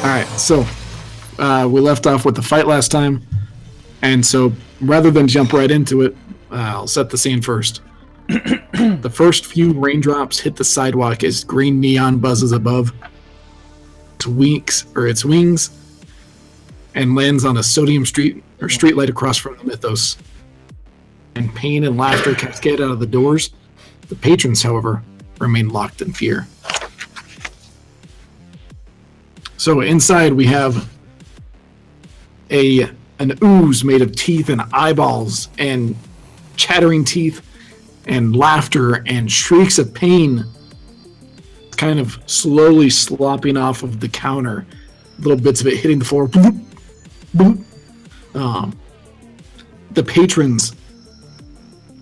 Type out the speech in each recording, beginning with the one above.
Alright, so we left off with the fight last time, and so rather than jump right into it, I'll set the scene first. The first few raindrops hit the sidewalk as green neon buzzes above its wings and lands on a sodium street light across from the Mythos. And pain and laughter cascade out of the doors. The patrons, however, remain locked in fear. So inside we have an ooze made of teeth and eyeballs and chattering teeth and laughter and shrieks of pain, kind of slowly slopping off of the counter, little bits of it hitting the floor. Bloop, bloop. The patrons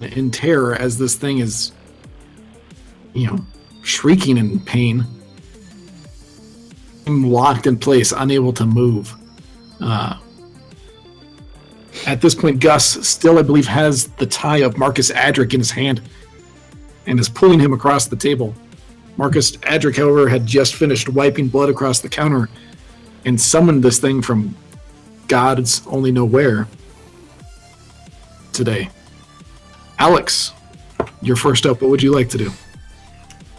in terror as this thing is, shrieking in pain, locked in place, unable to move. At this point, Gus still, I believe, has the tie of Marcus Adric in his hand and is pulling him across the table. Marcus Adric, however, had just finished wiping blood across the counter and summoned this thing from gods only know where today. Alex, you're first up. What would you like to do?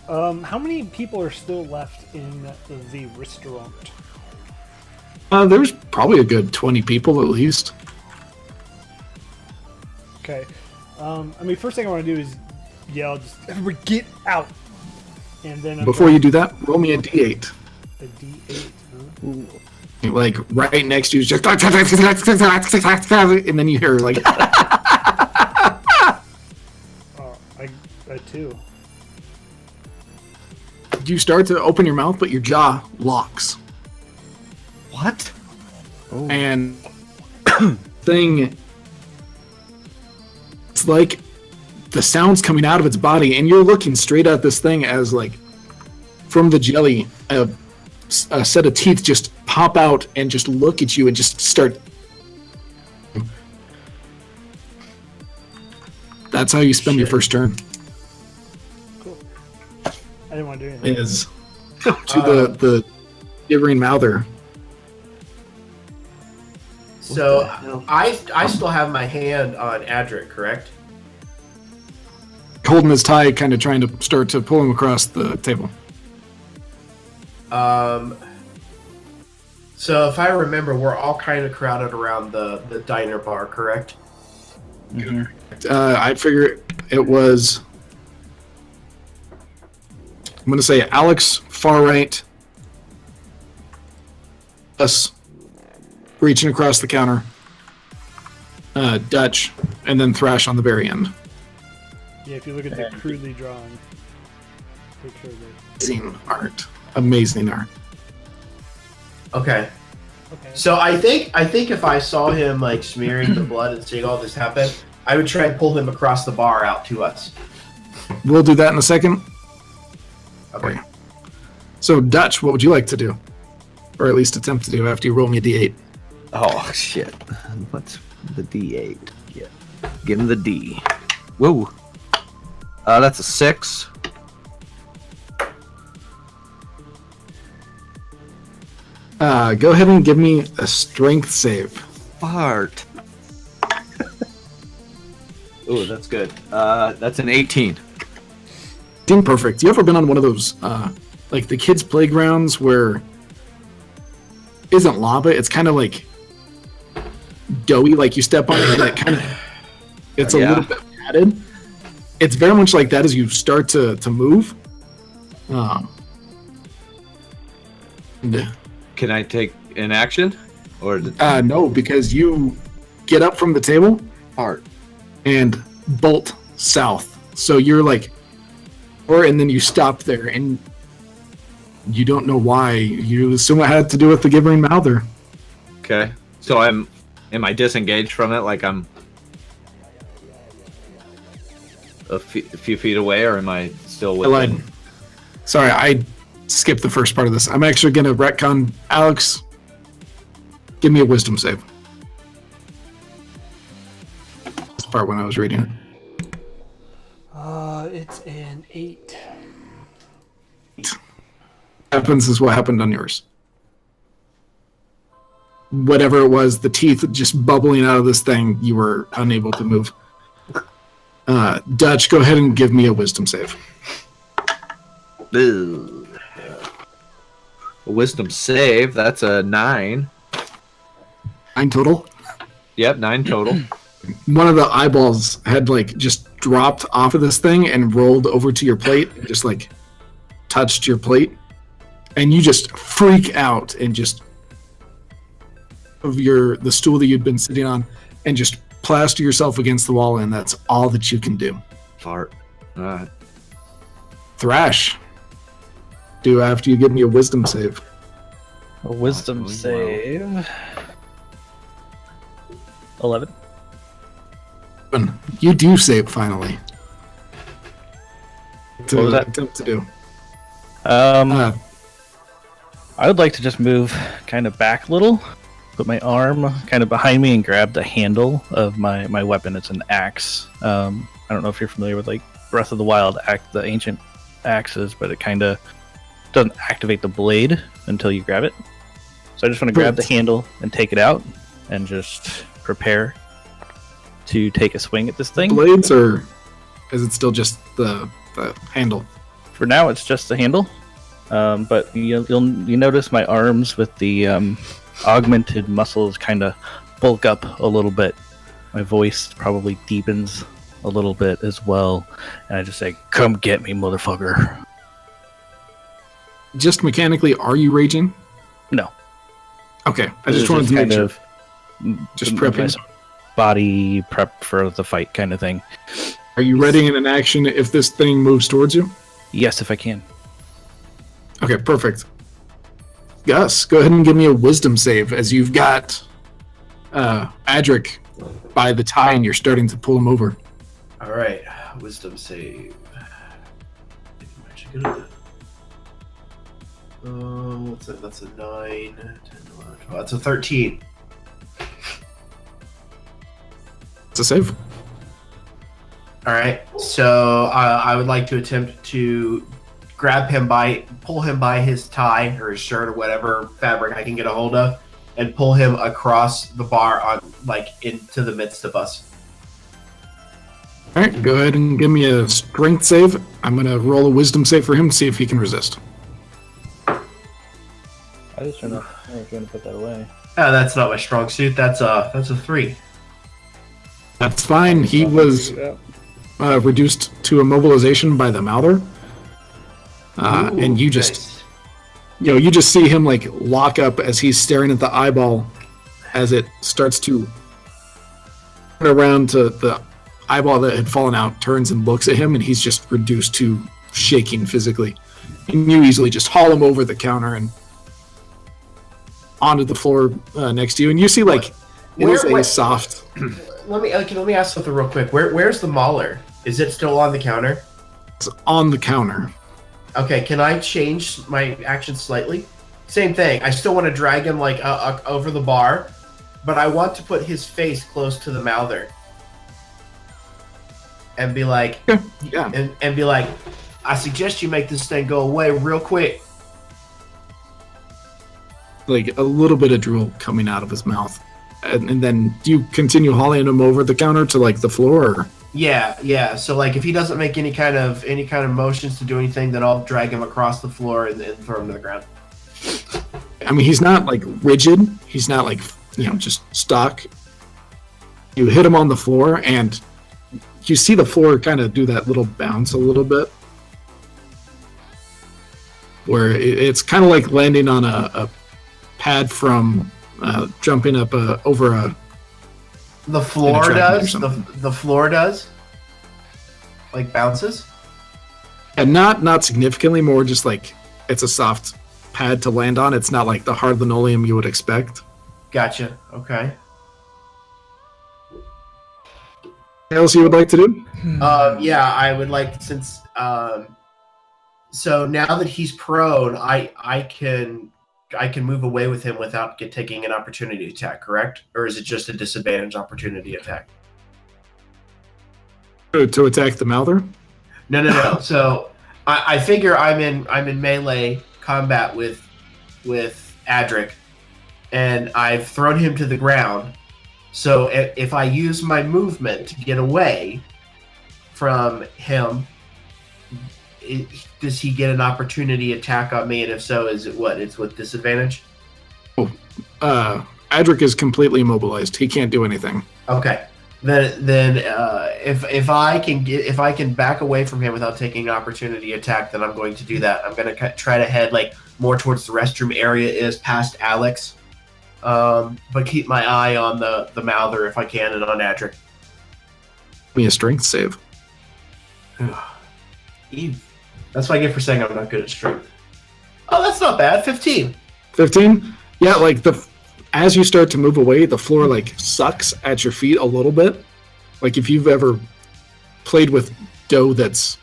How many people are still left in the restaurant? There's probably a good 20 people at least. Okay. First thing I want to do is yell, just everybody get out! And then before you do that, roll me a d8. A d8, huh? Ooh. Like, right next to you is just... And then you hear, like... I 2. You start to open your mouth, but your jaw locks. What? Oh. And thing... It's like the sound's coming out of its body, and you're looking straight at this thing as, like, from the jelly, a set of teeth just pop out and just look at you and just start. That's how you spend your first turn. Cool. I didn't want to do anything. Is to the Gibbering Mouther. So I still have my hand on Adric, correct? Holding his tie, kind of trying to start to pull him across the table. So if I remember, we're all kind of crowded around the diner bar, correct? Mm-hmm. I figure it was... I'm going to say Alex, far right. Us, reaching across the counter. Dutch, and then Thrash on the very end. Yeah, if you look at the crudely drawn picture of it. Amazing art. Amazing art. Okay. So I think if I saw him like smearing the blood and seeing all this happen, I would try and pull him across the bar out to us. We'll do that in a second. Okay. So Dutch, what would you like to do? Or at least attempt to do after you roll me a d8. Oh, shit. What's the D8? Yeah. Give him the D. Whoa. That's a 6. Go ahead and give me a strength save. Fart. Ooh, that's good. That's an 18. Doing perfect. You ever been on one of those, like the kids' playgrounds where isn't lava? It's kind of like doughy, like you step on it and it kind of, it's a little bit padded. It's very much like that as you start to move. Can I take an action? Or no, because you get up from the table fart and bolt south. So you're like, and then you stop there and you don't know why. You assume it had to do with the Gibbering Mouther. Okay. So am I disengaged from it? Like I'm a few feet away, or am I still within? Sorry, I skipped the first part of this. I'm actually going to retcon. Alex, give me a wisdom save. This part when I was reading it. It's an 8. Happens is what happened on yours. Whatever it was, the teeth just bubbling out of this thing, you were unable to move. Dutch, go ahead and give me a wisdom save. Ew. A wisdom save, that's a 9. 9 total? Yep, 9 total. One of the eyeballs had like just dropped off of this thing and rolled over to your plate, just like touched your plate, and you just freak out and just of the stool that you'd been sitting on and just plaster yourself against the wall, and that's all that you can do. Fart. Alright. Thrash, do after you give me a wisdom save. A wisdom save. 11. You do save finally. What was that? Attempt to do. I would like to just move kind of back a little, put my arm kind of behind me and grab the handle of my weapon. It's an axe. I don't know if you're familiar with like Breath of the Wild, the ancient axes, but it kind of doesn't activate the blade until you grab it. So I just want to grab the handle and take it out and just prepare to take a swing at this thing. Blades, or is it still just the handle? For now, it's just the handle. But you notice my arms with the augmented muscles kind of bulk up a little bit. My voice probably deepens a little bit as well, and I just say, "Come get me, motherfucker!" Just mechanically, are you raging? No. Okay, I just wanted to make sure. Just prepping. My body prep for the fight, kind of thing. Are you ready in an action if this thing moves towards you? Yes, if I can. Okay, perfect. Gus, go ahead and give me a wisdom save as you've got Adric by the tie and you're starting to pull him over. All right, wisdom save. I think I'm actually good at that. What's that? That's a 9, 10, 11, 12. That's a 13. It's a save. All right, so I would like to attempt to pull him by his tie or his shirt or whatever fabric I can get a hold of, and pull him across the bar into the midst of us. All right, go ahead and give me a strength save. I'm going to roll a wisdom save for him to see if he can resist. I just don't know if you want to put that away. That's not my strong suit. That's a 3. That's fine. He was reduced to immobilization by the Mouther. And you just, nice. You just see him like lock up as he's staring at the eyeball as it starts to turn around to the eyeball that had fallen out, turns and looks at him, and he's just reduced to shaking physically. And you easily just haul him over the counter and onto the floor next to you, and you see like it is a soft. Let me ask something real quick. Where's the mauler? Is it still on the counter? It's on the counter. Okay, can I change my action slightly? Same thing. I still want to drag him over the bar, but I want to put his face close to the Mouther and be like, yeah, and be like, I suggest you make this thing go away real quick. Like a little bit of drool coming out of his mouth, and then do you continue hauling him over the counter to like the floor? Or? Yeah. So like, if he doesn't make any kind of motions to do anything, then I'll drag him across the floor and throw him to the ground. I mean, he's not like rigid. He's not like just stuck. You hit him on the floor, and you see the floor kind of do that little bounce a little bit, where it's kind of like landing on a pad from jumping up over a. The floor does. The floor does. Like bounces. And not significantly, more just like it's a soft pad to land on. It's not like the hard linoleum you would expect. Gotcha. Okay. Anything else you would like to do? Yeah, I would like, since so now that he's prone, I can move away with him without taking an opportunity attack, correct? Or is it just a disadvantage opportunity attack? To attack the Mouther? No. So I figure I'm in melee combat with Adric, and I've thrown him to the ground. So if I use my movement to get away from him, does he get an opportunity attack on me? And if so, is it what? It's with disadvantage? Adric is completely immobilized. He can't do anything. Okay. Then if I can back away from him without taking an opportunity attack, then I'm going to do that. I'm going to try to head like more towards the restroom area, is past Alex, but keep my eye on the Mouther if I can, and on Adric. Give me a strength save. Eve. That's what I get for saying I'm not good at strength. Oh, that's not bad. 15. 15? Yeah, like as you start to move away, the floor like sucks at your feet a little bit. Like if you've ever played with dough that's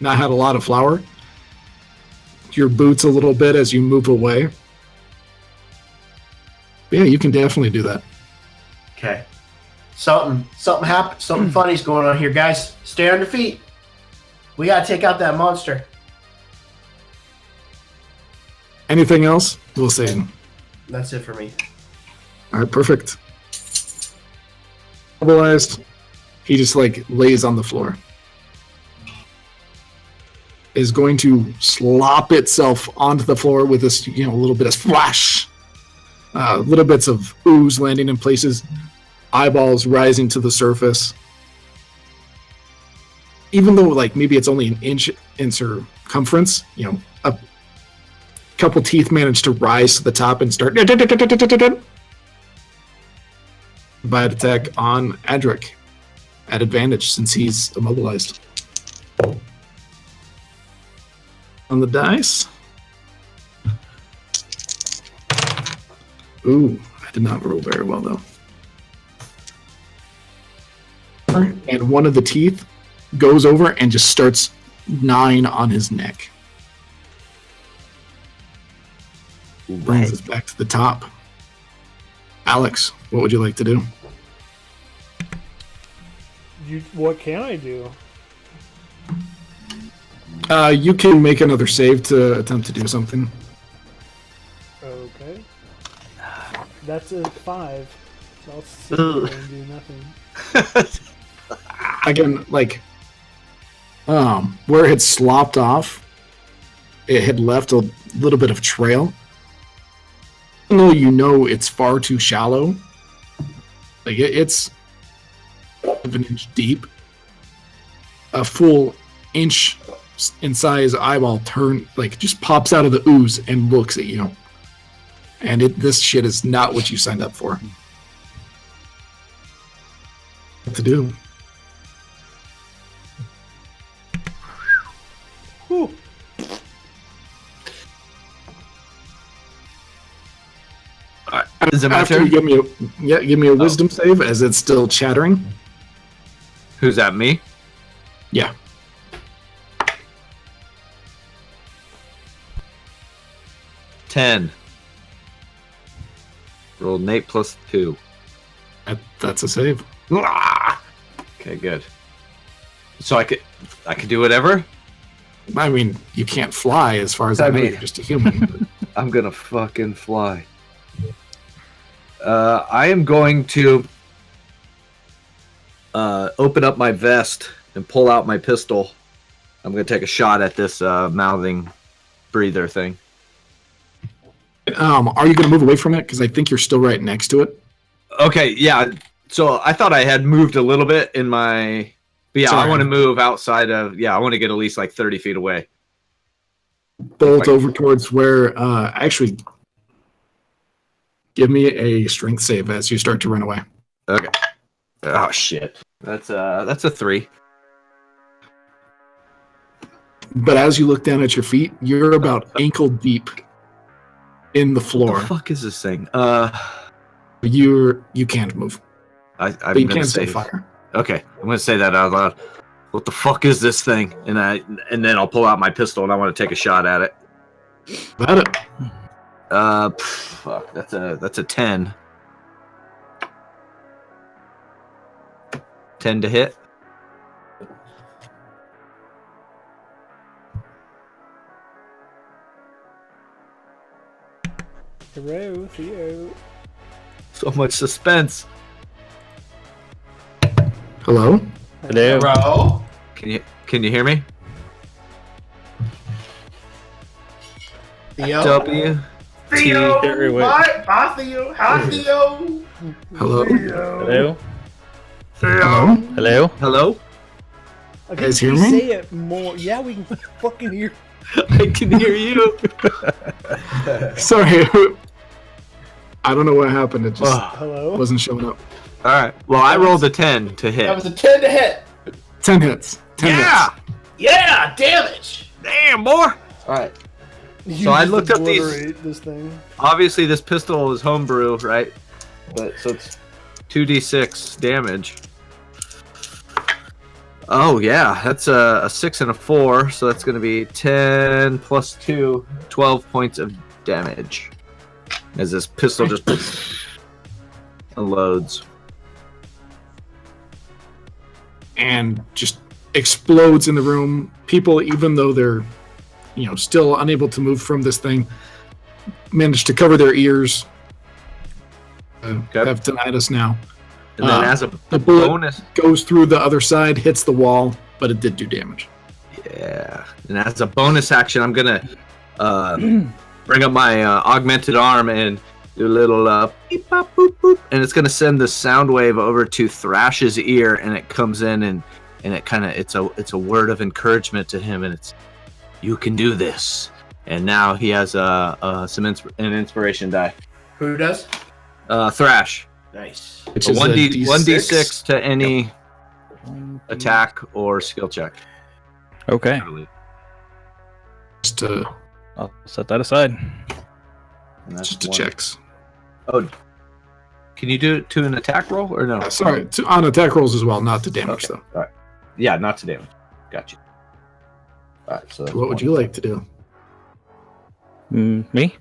not had a lot of flour, your boots a little bit as you move away. Yeah, you can definitely do that. Okay. Something happened. Something funny's going on here, guys. Stay on your feet. We gotta take out that monster. Anything else? We'll see. That's it for me. All right, perfect. Mobilized. He just like lays on the floor. Is going to slop itself onto the floor with this, a little bit of splash. Little bits of ooze landing in places. Eyeballs rising to the surface. Even though like maybe it's only an inch in circumference, a couple teeth managed to rise to the top and start bite attack on Adric at advantage since he's immobilized. On the dice. Ooh, I did not roll very well though. And one of the teeth goes over and just starts gnawing on his neck. Brings us back to the top. Alex, what would you like to do? What can I do? You can make another save to attempt to do something. Okay. That's a 5. So I'll sit there and do nothing. Again, like, where it had slopped off, it had left a little bit of trail. Even though it's far too shallow, like it's an inch deep, a full inch in size eyeball just pops out of the ooze and looks at you. And this shit is not what you signed up for. What to do? Whew. Is it my After turn? you give me a wisdom save as it's still chattering. Who's that, me? Yeah. Ten. Rolled an 8 plus 2. That's a save. Okay, good. So I could do whatever? I mean, you can't fly as far as I know. You're just a human. I'm gonna fucking fly. I am going to open up my vest and pull out my pistol. I'm gonna take a shot at this mouthing breather thing. Are you going to move away from it? Because I think you're still right next to it. Okay, yeah. So I thought I had moved a little bit in my... But yeah, Sorry. I want to move outside of... Yeah, I want to get at least like 30 feet away. Bolt over towards where... actually, give me a strength save as you start to run away. Okay. Oh, shit. That's a 3. But as you look down at your feet, you're about ankle deep in the floor. What the fuck is this thing? You can't move. I'm But you gonna can say still fire. Okay, I'm gonna say that out loud. What the fuck is this thing? And then I'll pull out my pistol and I want to take a shot at it. Got it. Fuck. That's a 10. 10 to hit. Hello, Theo. So much suspense. Hello? Hello. Bro. Can you hear me? Theo. W. Theo. Here, wait. Hi, Theo. Hi, Theo. Hello? Hello. Hello? Hello. Hello. Okay, guys hear please me? say it more. Yeah, we can fucking hear. I can hear you. Sorry. I don't know what happened. It just Hello. wasn't showing up. All right. Well, I rolled a 10 to hit. That was a 10 to hit. 10 hits. 10 Yeah. hits. Yeah, damage. Damn, boy. All right. You So I just looked up these- obliterate this thing. Obviously, this pistol is homebrew, right? But so it's 2d6 damage. Oh yeah, that's a 6 and a 4, so that's going to be 10 plus 2, 12 points of damage. As this pistol just unloads. And just explodes in the room. People, even though they're, still unable to move from this thing, manage to cover their ears. Okay. Have tinnitus now. And then as a the bullet bonus, goes through the other side, hits the wall, but it did do damage. yeah. And as a bonus action, I'm gonna bring up my augmented arm and do a little beep, bop, boop, boop, and it's gonna send the sound wave over to Thrash's ear, and it comes in and it kind of it's a word of encouragement to him, and it's you can do this. And now he has an inspiration die. Who does? Thrash. Nice. Which A is 1d6 to any attack or skill check. Okay. I believe. Just to, I'll set that aside. And that's just to one. checks. Oh, can you do it to an attack roll or no? Sorry, on attack rolls as well, not to damage Okay. though. All right. Yeah, not to damage. Got you. All right. So What would you like to do? Me?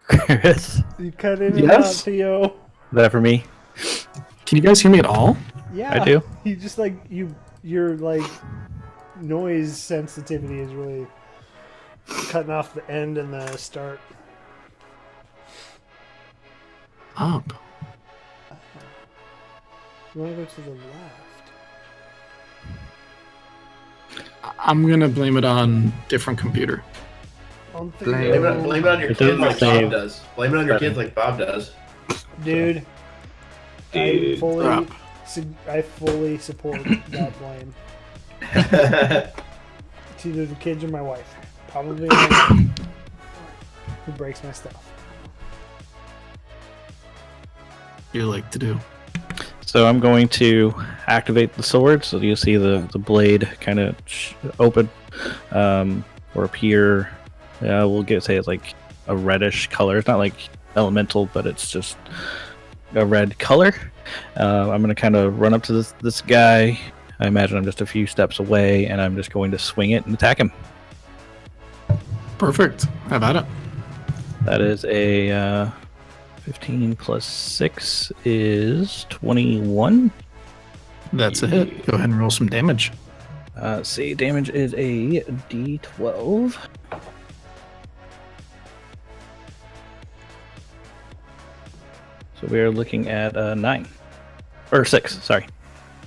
Chris, You cut in and Yes? out, Theo. that for me? Can you guys hear me at all? Yeah, I do. You just your noise sensitivity is really cutting off the end and the start. Up. You want to go to the left? I'm gonna blame it on different computer. On the Blame Blame it on your It kids doesn't like say- Bob does. Blame it on your kids like Bob does. Dude. I fully, Crap. I fully support that blame. It's either the kids or my wife. Probably my wife, who breaks my stuff. You like to do? So I'm going to activate the sword. So you see the blade kind of open or appear. We'll say it's like a reddish color. It's not like elemental, but it's just a red color. I'm going to kind of run up to this guy. I imagine I'm just a few steps away, and I'm just going to swing it and attack him. Perfect. How about it? That is a 15 plus 6 is 21. That's a hit. Go ahead and roll some damage. See, damage is a d12. So we are looking at 9. Or 6, sorry.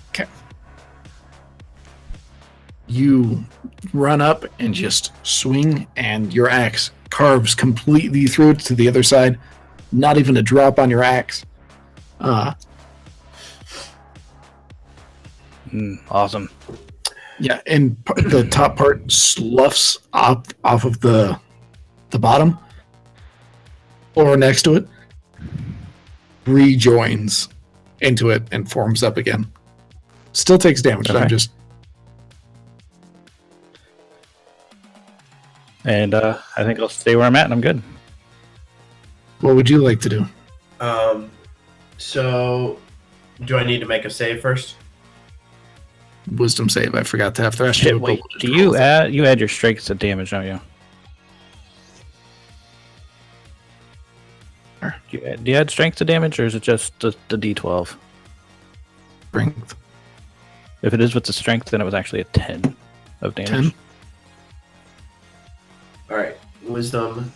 Okay. You run up and just swing, and your axe carves completely through to the other side. Not even a drop on your axe. Awesome. Yeah, and the top part sloughs off of the bottom, or next to it, rejoins into it and forms up again. Still takes damage. Okay. I'm just And I think I'll stay where I'm at, and I'm good. What would you like to do? So, do I need to make a save first? Wisdom save. I forgot to have Thrash do Shit, it, but wait, we'll just do roll you with it. add your strength to damage, don't you? Do you add strength to damage, or is it just the d12? Strength? If it is with the strength, then it was actually a 10. of damage. 10. All right, wisdom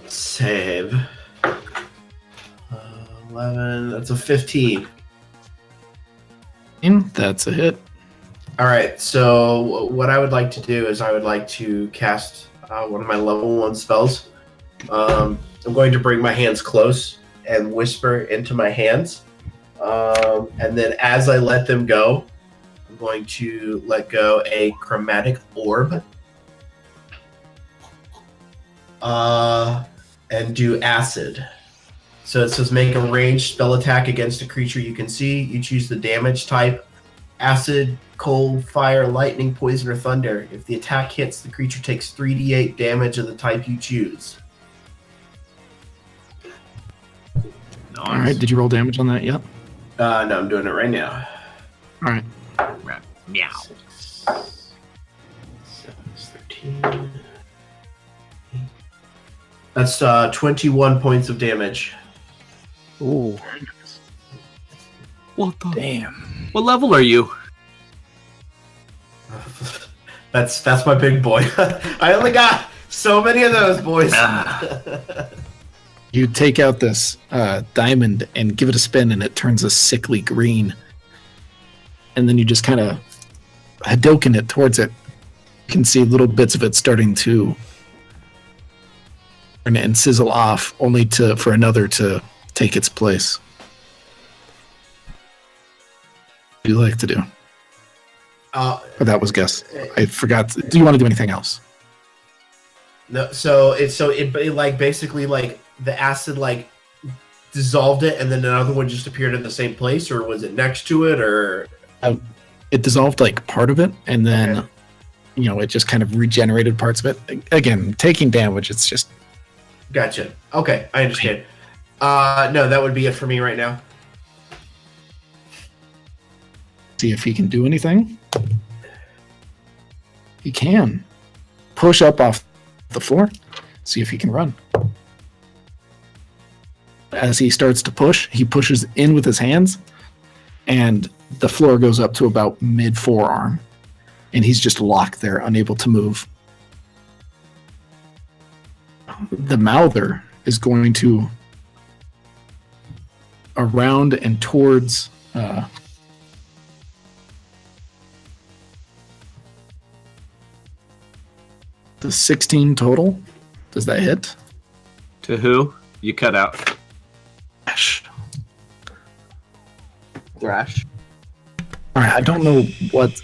save. 11. That's a 15. That's a hit. All right, so what I would like to do is I would like to cast one of my level 1 spells. I'm going to bring my hands close and whisper into my hands. And then as I let them go, I'm going to let go a chromatic orb. And do acid. So it says make a ranged spell attack against a creature you can see. You choose the damage type: acid, cold, fire, lightning, poison, or thunder. If the attack hits, the creature takes 3d8 damage of the type you choose. All right. Did you roll damage on that yet? No, I'm doing it right now. All right. Meow. 7 is 13. That's 21 points of damage. Ooh, What the? damn. What level are you? That's my big boy. I only got so many of those, boys. You take out this diamond and give it a spin, and it turns a sickly green. And then you just kind of Hadoken it towards it. You can see little bits of it starting to turn and sizzle off, only for another to take its place. What do you like to do? Or that was guess. I forgot. Do you want to do anything else? No, so it like basically like the acid like dissolved it, and then another one just appeared in the same place, or was it next to it, or It dissolved like part of it, and then it just kind of regenerated parts of it. Again, taking damage, it's just. Gotcha. Okay, I understand. No, that would be it for me right now. See if he can do anything. He can. Push up off the floor. See if he can run. As he starts to push, he pushes in with his hands, and the floor goes up to about mid-forearm. And he's just locked there, unable to move. The Mouther is going to around and towards the 16 total. Does that hit? To who? You cut out. Thrash. All right, I don't know what.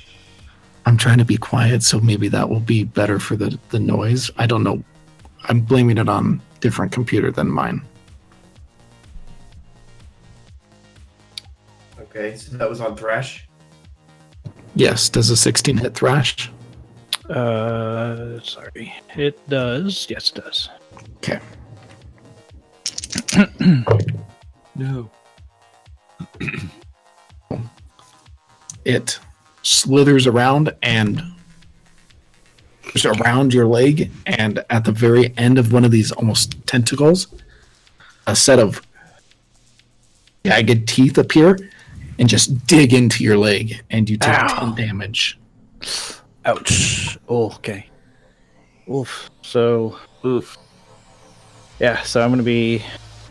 I'm trying to be quiet, so maybe that will be better for the noise. I don't know. I'm blaming it on different computer than mine. Okay, so that was on Thresh. Yes, does a 16 hit Thrash? Sorry. It does. Yes, it does. Okay. No. It slithers around and just around your leg, and at the very end of one of these almost tentacles, a set of jagged teeth appear and just dig into your leg, and you take 10 damage. Ouch. Oh, okay. Oof. So, Oof. yeah, so I'm going to be,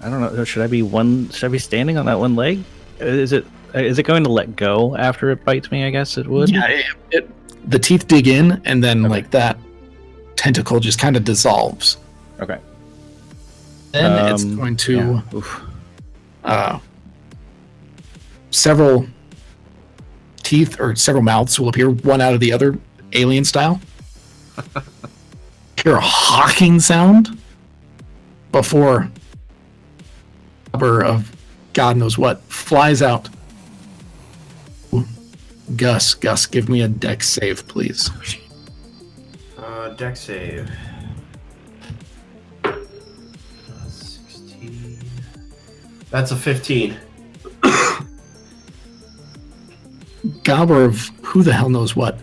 I don't know, should I be standing on that one leg? Is it going to let go after it bites me? I guess it would. Yeah, the teeth dig in, and then like that tentacle just kind of dissolves. Okay. Then it's going to yeah. Oof. Several teeth or several mouths will appear, one out of the other, alien style. Hear a hawking sound before a number of God knows what flies out. Gus, give me a dex save, please. Dex save. 16. That's a 15. Gobbler of who the hell knows what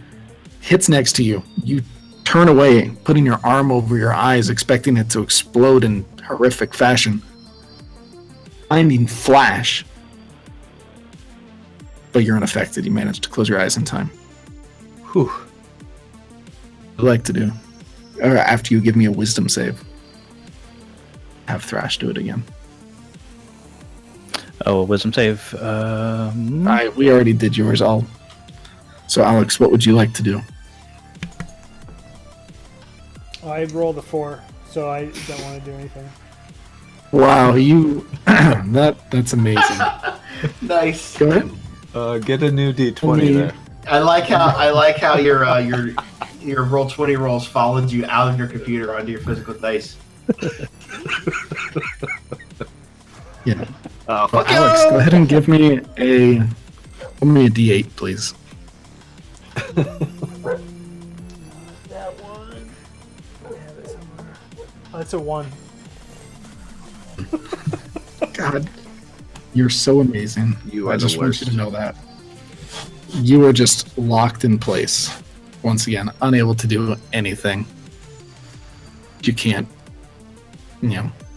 hits next to you. You turn away, putting your arm over your eyes, expecting it to explode in horrific fashion. Finding flash. But you're unaffected. You managed to close your eyes in time. Whew. I'd like to do. Or after you give me a wisdom save. Have Thrash do it again. Oh, wisdom save. We already did yours all. So Alex, what would you like to do? I rolled a 4, so I don't want to do anything. Wow, you that's amazing. Nice. Go ahead. Get a new D20 Only- there. I like how your Roll20 rolls followed you out of your computer onto your physical dice. Yeah. Fuck Alex, go ahead and give me a D8, please. That one. I have it somewhere. Oh, it's a 1. God, you're so amazing. You I are the just want worst. you to know that. You are just locked in place. Once again, unable to do anything. You can't,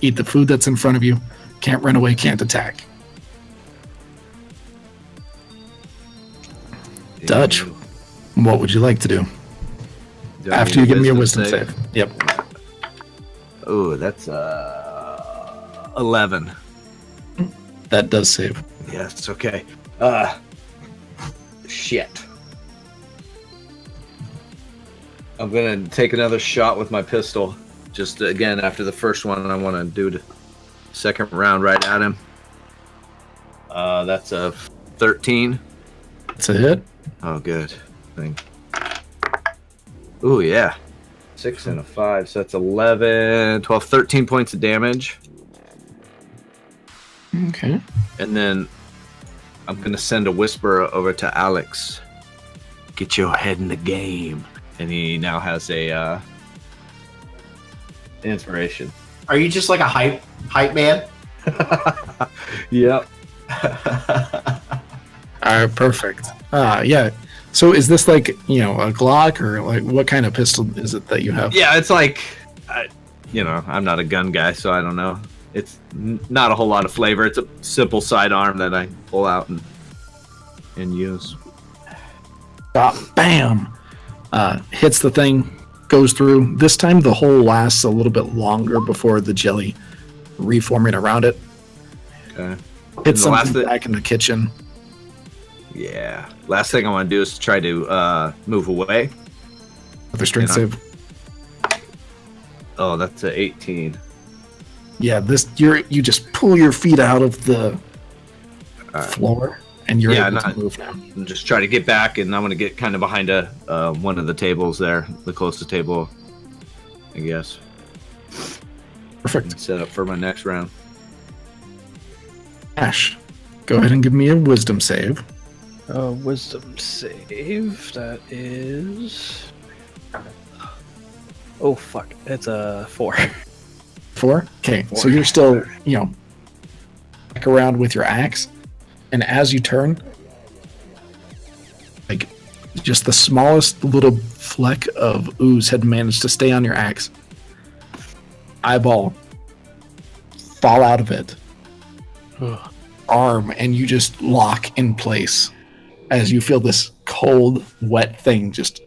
eat the food that's in front of you. Can't run away, can't attack. Dutch, what would you like to do? After you give me a wisdom save. Yep. Oh, that's 11. That does save. Yes, okay. Shit. I'm gonna take another shot with my pistol. Just again after the first one, I want to do the second round right at him. That's a 13. That's a hit. Oh, good. Ooh, yeah. 6 and a 5, so that's 11, 12, 13 points of damage. Okay. And then I'm going to send a whisper over to Alex. Get your head in the game. And he now has a inspiration. Are you just like a hype man? Yep. Perfect. Yeah. So is this like, a Glock or like what kind of pistol is it that you have? Yeah, it's like, I'm not a gun guy, so I don't know. It's not a whole lot of flavor. It's a simple sidearm that I pull out and use. Bam! Hits the thing, goes through. This time the hole lasts a little bit longer before the jelly reforming around it. Okay. Hits the last something thing- back in the kitchen. Yeah. Last thing I want to do is try to move away. With a strength Yeah. save. Oh, that's a 18. Yeah, you just pull your feet out of the Alright. floor and you're Yeah, able to not- move now. And just try to get back, and I'm going to get kind of behind one of the tables there, the closest table, I guess. Perfect. And set up for my next round. Ash, go ahead and give me a wisdom save. Wisdom save. That is. Oh fuck! It's a 4. 4? Okay, so you're still, back around with your axe, and as you turn, like, just the smallest little fleck of ooze had managed to stay on your axe. Eyeball fall out of it. Arm, and you just lock in place as you feel this cold, wet thing just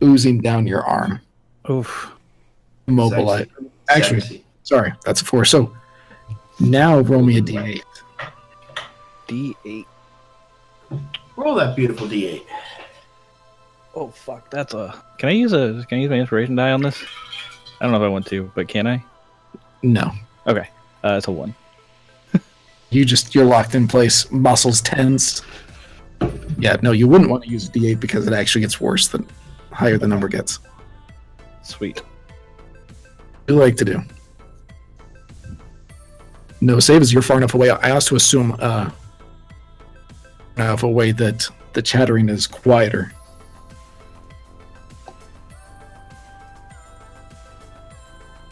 oozing down your arm. Oof. Immobilize. Actually, Sexy. sorry, that's a 4. So now roll me a d8. D8. Roll that beautiful D8. Oh fuck! That's a. Can I use my inspiration die on this? I don't know if I want to, but can I? No, Okay. It's a 1. you're locked in place, muscles tensed. Yeah, no, you wouldn't want to use a d8 because it actually gets worse the higher the number gets. Sweet. What do you like to do? No saves. You're far enough away. I also assume of a way that the chattering is quieter.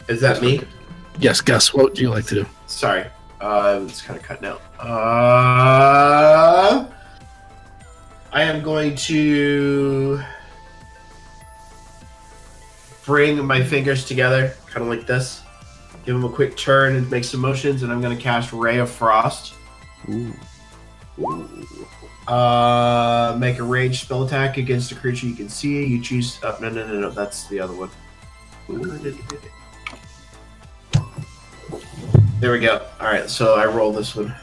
Is that me? Yes, Gus, what would you like to do? Sorry. It's kind of cutting out. I am going to bring my fingers together, kind of like this. Give them a quick turn and make some motions, and I'm going to cast Ray of Frost. Ooh. Make a ranged spell attack against a creature you can see. You choose. Oh, no. That's the other one. There we go. All right, so I roll this one.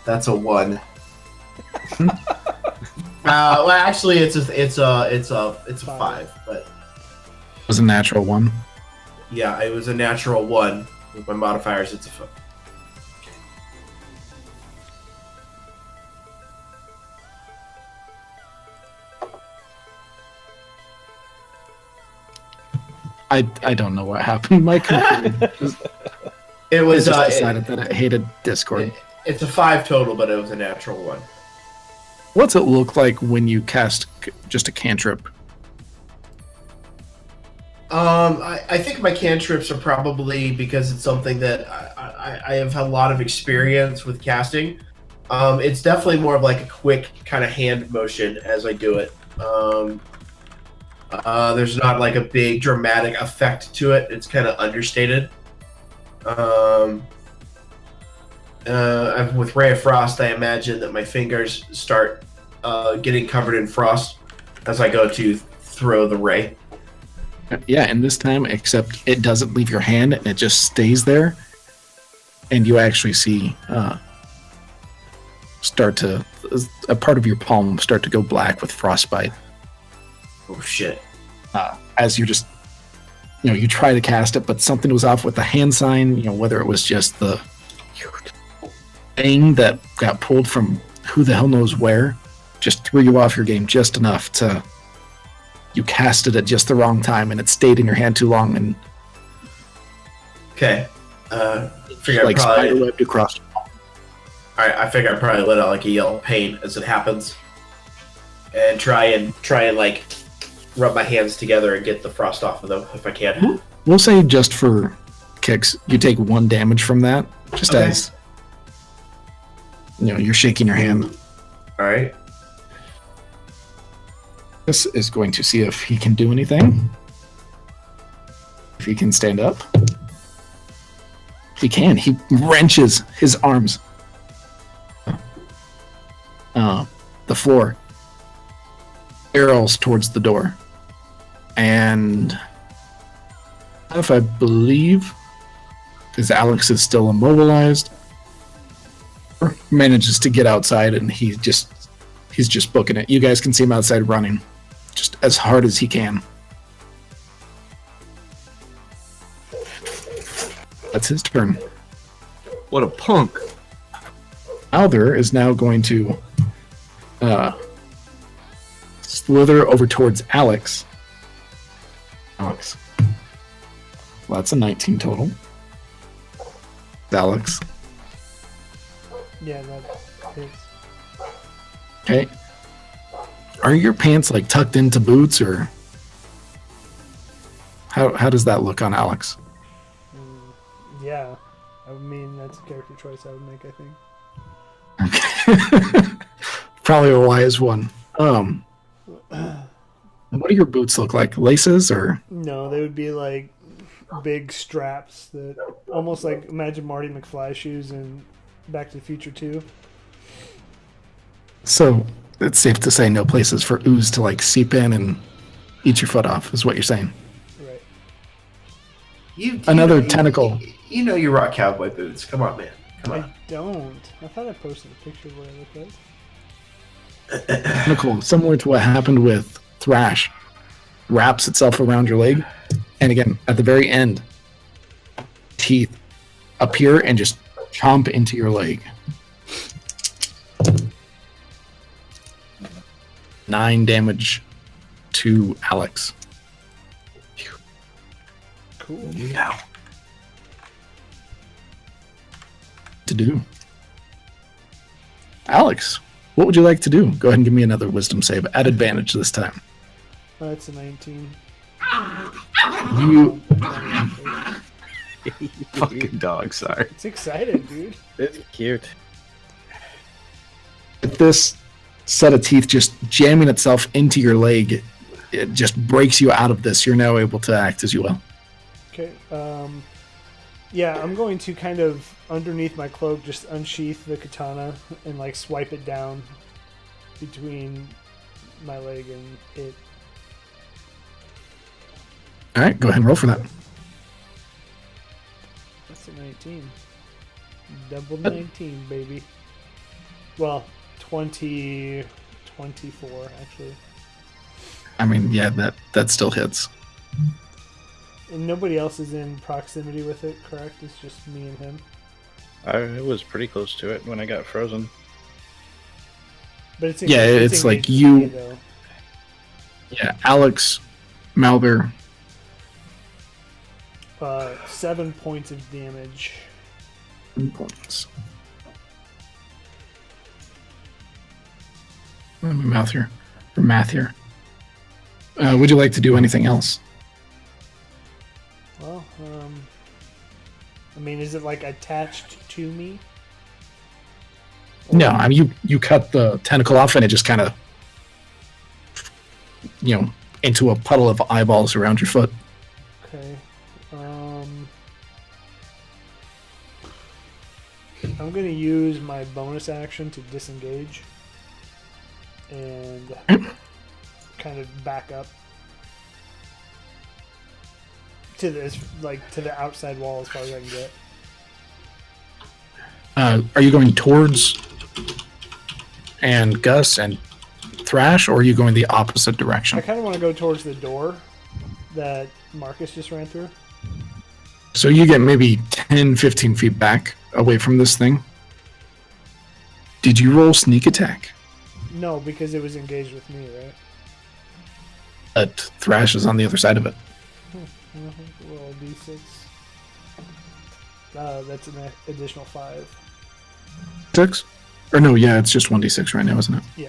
That's a 1. Well, actually, it's a 5. But It was a natural 1. yeah, it was a natural 1 with my modifiers. It's a 5. I don't know what happened. My computer It was just decided that it hated Discord. It's a 5 total, but it was a natural 1. What's it look like when you cast just a cantrip? I think my cantrips are probably, because it's something that I have a lot of experience with casting. It's definitely more of like a quick kind of hand motion as I do it. There's not like a big dramatic effect to it. It's kind of understated. With Ray of Frost, I imagine that my fingers start getting covered in frost as I go to throw the ray. Yeah, and this time, except it doesn't leave your hand and it just stays there, and you actually see a part of your palm start to go black with frostbite. Oh shit! As you just, you try to cast it, but something was off with the hand sign. Whether it was just the thing that got pulled from who the hell knows where, just threw you off your game just enough to. You cast it at just the wrong time, and it stayed in your hand too long, and okay, figure like probably, spiderwebbed across. All right, I figure I probably let out like a yell of pain as it happens, and try and like rub my hands together and get the frost off of them if I can. We'll say just for kicks, you take 1 damage from that, just Okay. as you're shaking your hand. All right. This is going to see if he can do anything. If he can stand up. He can. He wrenches his arms. The floor barrels towards the door. And if I believe, because Alex is still immobilized, manages to get outside, and he's just booking it. You guys can see him outside running just as hard as he can. That's his turn. What a punk. Mouther is now going to slither over towards Alex. Well, that's a 19 total. Alex. Yeah, that hits. Okay. Are your pants like tucked into boots, or how does that look on Alex? Yeah, I mean that's a character choice I would make. I think. Probably a wise one. What do your boots look like? Laces or? No, they would be like big straps that almost like imagine Marty McFly shoes in Back to the Future 2. So it's safe to say no places for ooze to like seep in and eat your foot off, is what you're saying. Right. Another tentacle. You know you rock cowboy boots. Come on, man. Come on. I don't. I thought I posted a picture of what I look like. Tentacle, similar to what happened with Thrash, wraps itself around your leg, and again at the very end, teeth appear and just chomp into your leg. 9 damage to Alex. Cool. Yeah. To do. Alex, what would you like to do? Go ahead and give me another wisdom save at advantage this time. Oh, that's a 19. You You fucking dog, sorry. It's excited, dude. It's cute. with this set of teeth just jamming itself into your leg, it just breaks you out of this. You're now able to act as you will. Okay. Yeah, I'm going to kind of underneath my cloak just unsheath the katana and like swipe it down between my leg and it. All right, go ahead and roll for that. That's a 19. Double 19, baby. Well, 20, 24 actually. I mean, yeah, that still hits. And nobody else is in proximity with it, correct? It's just me and him. I was pretty close to it when I got frozen. But it's Yeah, it's like engaged with you- me, though. Yeah, Alex, Mouther. 7 points of damage. 3 points. Mouth here, or math here. Would you like to do anything else? Well, I mean, is it like attached to me? No, I mean you cut the tentacle off and it just kind of, into a puddle of eyeballs around your foot. Okay. I'm going to use my bonus action to disengage and kind of back up to this, like to the outside wall as far as I can get. Are you going towards and Gus and Thrash, or are you going the opposite direction? I kind of want to go towards the door that Marcus just ran through. So you get maybe 10, 15 feet back away from this thing. Did you roll sneak attack? No, because it was engaged with me, right? But Thrash is on the other side of it. Roll a d6. That's an additional 5. 6? Or no, yeah, it's just 1d6 right now, isn't it? Yeah.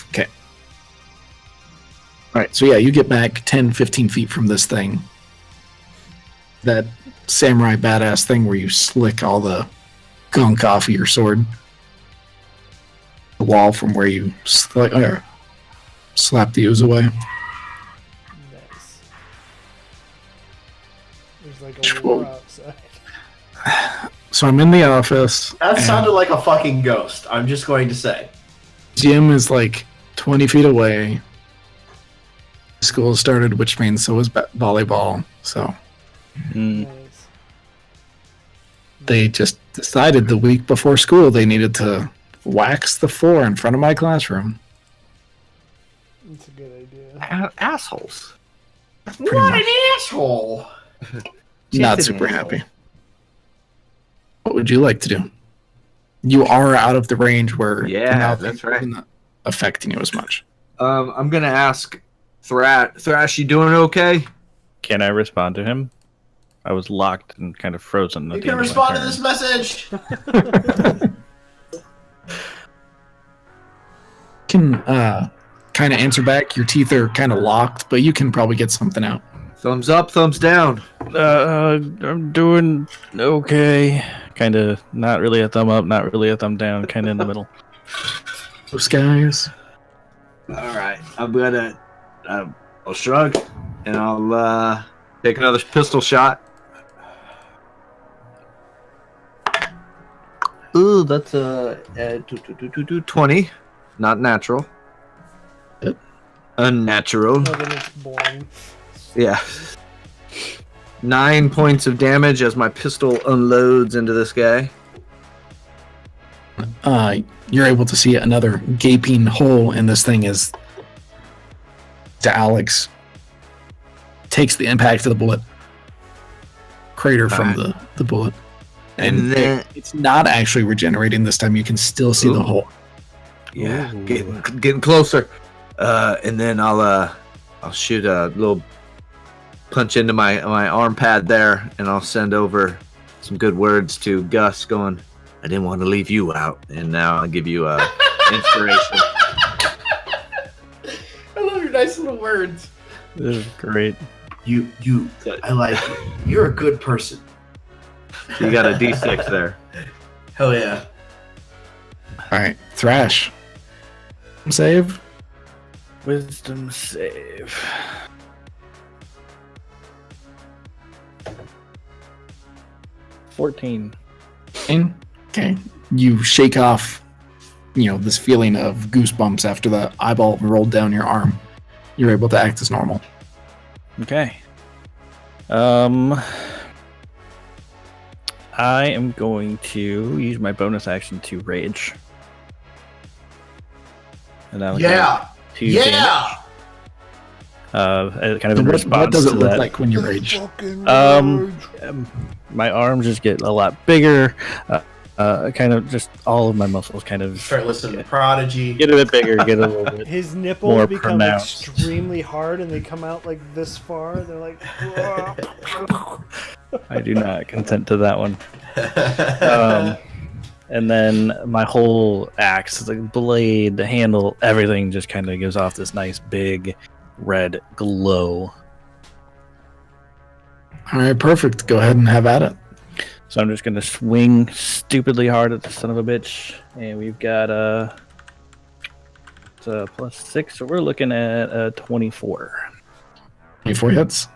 Okay. Alright, so yeah, you get back 10, 15 feet from this thing. That samurai badass thing where you slick all the gunk off of your sword. The wall from where you slap the ooze away. Nice. There's like a war outside. So I'm in the office. That and sounded like a fucking ghost. I'm just going to say. Jim is like 20 feet away. School started, which means so is volleyball. So Nice. they just decided the week before school they needed to wax the floor in front of my classroom. That's a good idea. Assholes. Pretty What much. an asshole! Not Just an super asshole. happy. What would you like to do? You are out of the range where the Yeah, mouth that's right. isn't affecting you as much. I'm gonna ask Thrash, you doing okay? Can I respond to him? I was locked and kind of frozen. At You the can end of my respond to turn. this message! Can kind of answer back. Your teeth are kind of locked, but you can probably get something out. Thumbs up, thumbs down. I'm doing okay. Kind of not really a thumb up, not really a thumb down, kind of in the middle. Those guys. All right, I'm gonna. I'll shrug, and I'll take another pistol shot. Ooh, that's a 20, not natural. Yep. Unnatural. No, then it's boring. Yeah. 9 points of damage as my pistol unloads into this guy. You're able to see another gaping hole in this thing as Alex takes the impact of the bullet, crater from the bullet, And then- it's not actually regenerating this time. You can still see the Ooh. hole. Yeah, getting closer. And then I'll shoot a little punch into my arm pad there, and I'll send over some good words to Gus, going, "I didn't want to leave you out, and now I'll give you inspiration." I love your nice little words. This is great. I like you. You're a good person. You got a D6 there. Hell yeah. All right, Thrash. Save. Wisdom save. 14. Okay. You shake off, this feeling of goosebumps after the eyeball rolled down your arm. You're able to act as normal. Okay. I am going to use my bonus action to rage. And I'll Yeah. get 2 damage. Kind of in response What does it to look that. like when you rage? My arms just get a lot bigger. Kind of just all of my muscles kind of Start listening to Prodigy. get a bit bigger, get a little bit. His nipples More become pronounced. extremely hard, and they come out like this far. They're like, I do not consent to that one. And then my whole axe, the blade, the handle, everything just kind of gives off this nice big red glow. All right, perfect. Go ahead and have at it. So I'm just going to swing stupidly hard at the son of a bitch. And we've got it's a +6, so we're looking at 24. 24 hits.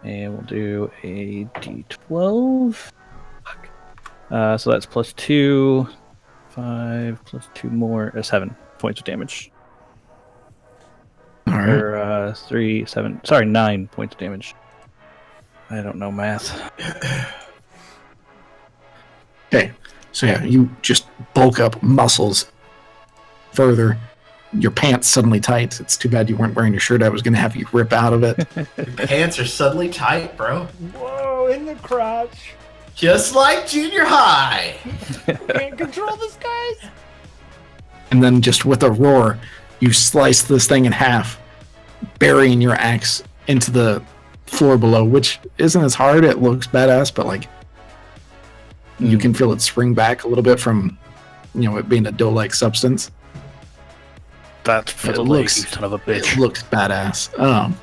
And we'll do a d12. Fuck. So that's +2, 5, +2 more, 7 points of damage. All right. Or 3, 7, sorry, 9 points of damage. I don't know math. Okay. So yeah, you just bulk up muscles further. Your pants suddenly tight. It's too bad you weren't wearing your shirt. I was going to have you rip out of it. Your pants are suddenly tight, bro. whoa, in the crotch. Just like junior high. Can't control this, guys. And then just with a roar, you slice this thing in half, burying your axe into the floor below, which isn't as hard. It looks badass, but you can feel it spring back a little bit from, it being a dough-like substance. That's for It the looks- looks, son of a It bitch. looks badass.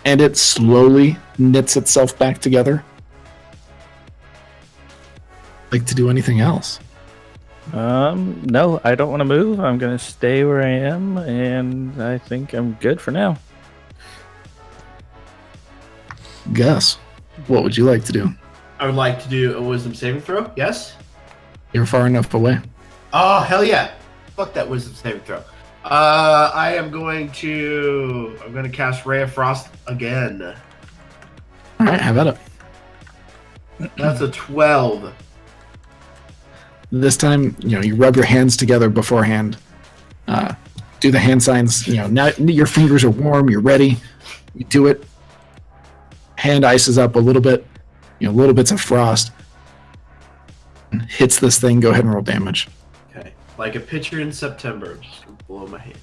And it slowly knits itself back together. Like to do anything else? No, I don't want to move. I'm going to stay where I am, and I think I'm good for now. Gus, what would you like to do? I would like to do a wisdom saving throw. Yes? You're far enough away. Oh, hell yeah. Fuck that wisdom saving throw. I'm going to cast Ray of Frost again. All right, have at it. That's a 12. This time, you rub your hands together beforehand. Do the hand signs. Now your fingers are warm. You're ready. You do it. Hand ices up a little bit. Little bits of frost. Hits this thing. Go ahead and roll damage. Okay. Like a pitcher in September. Just gonna blow my hands.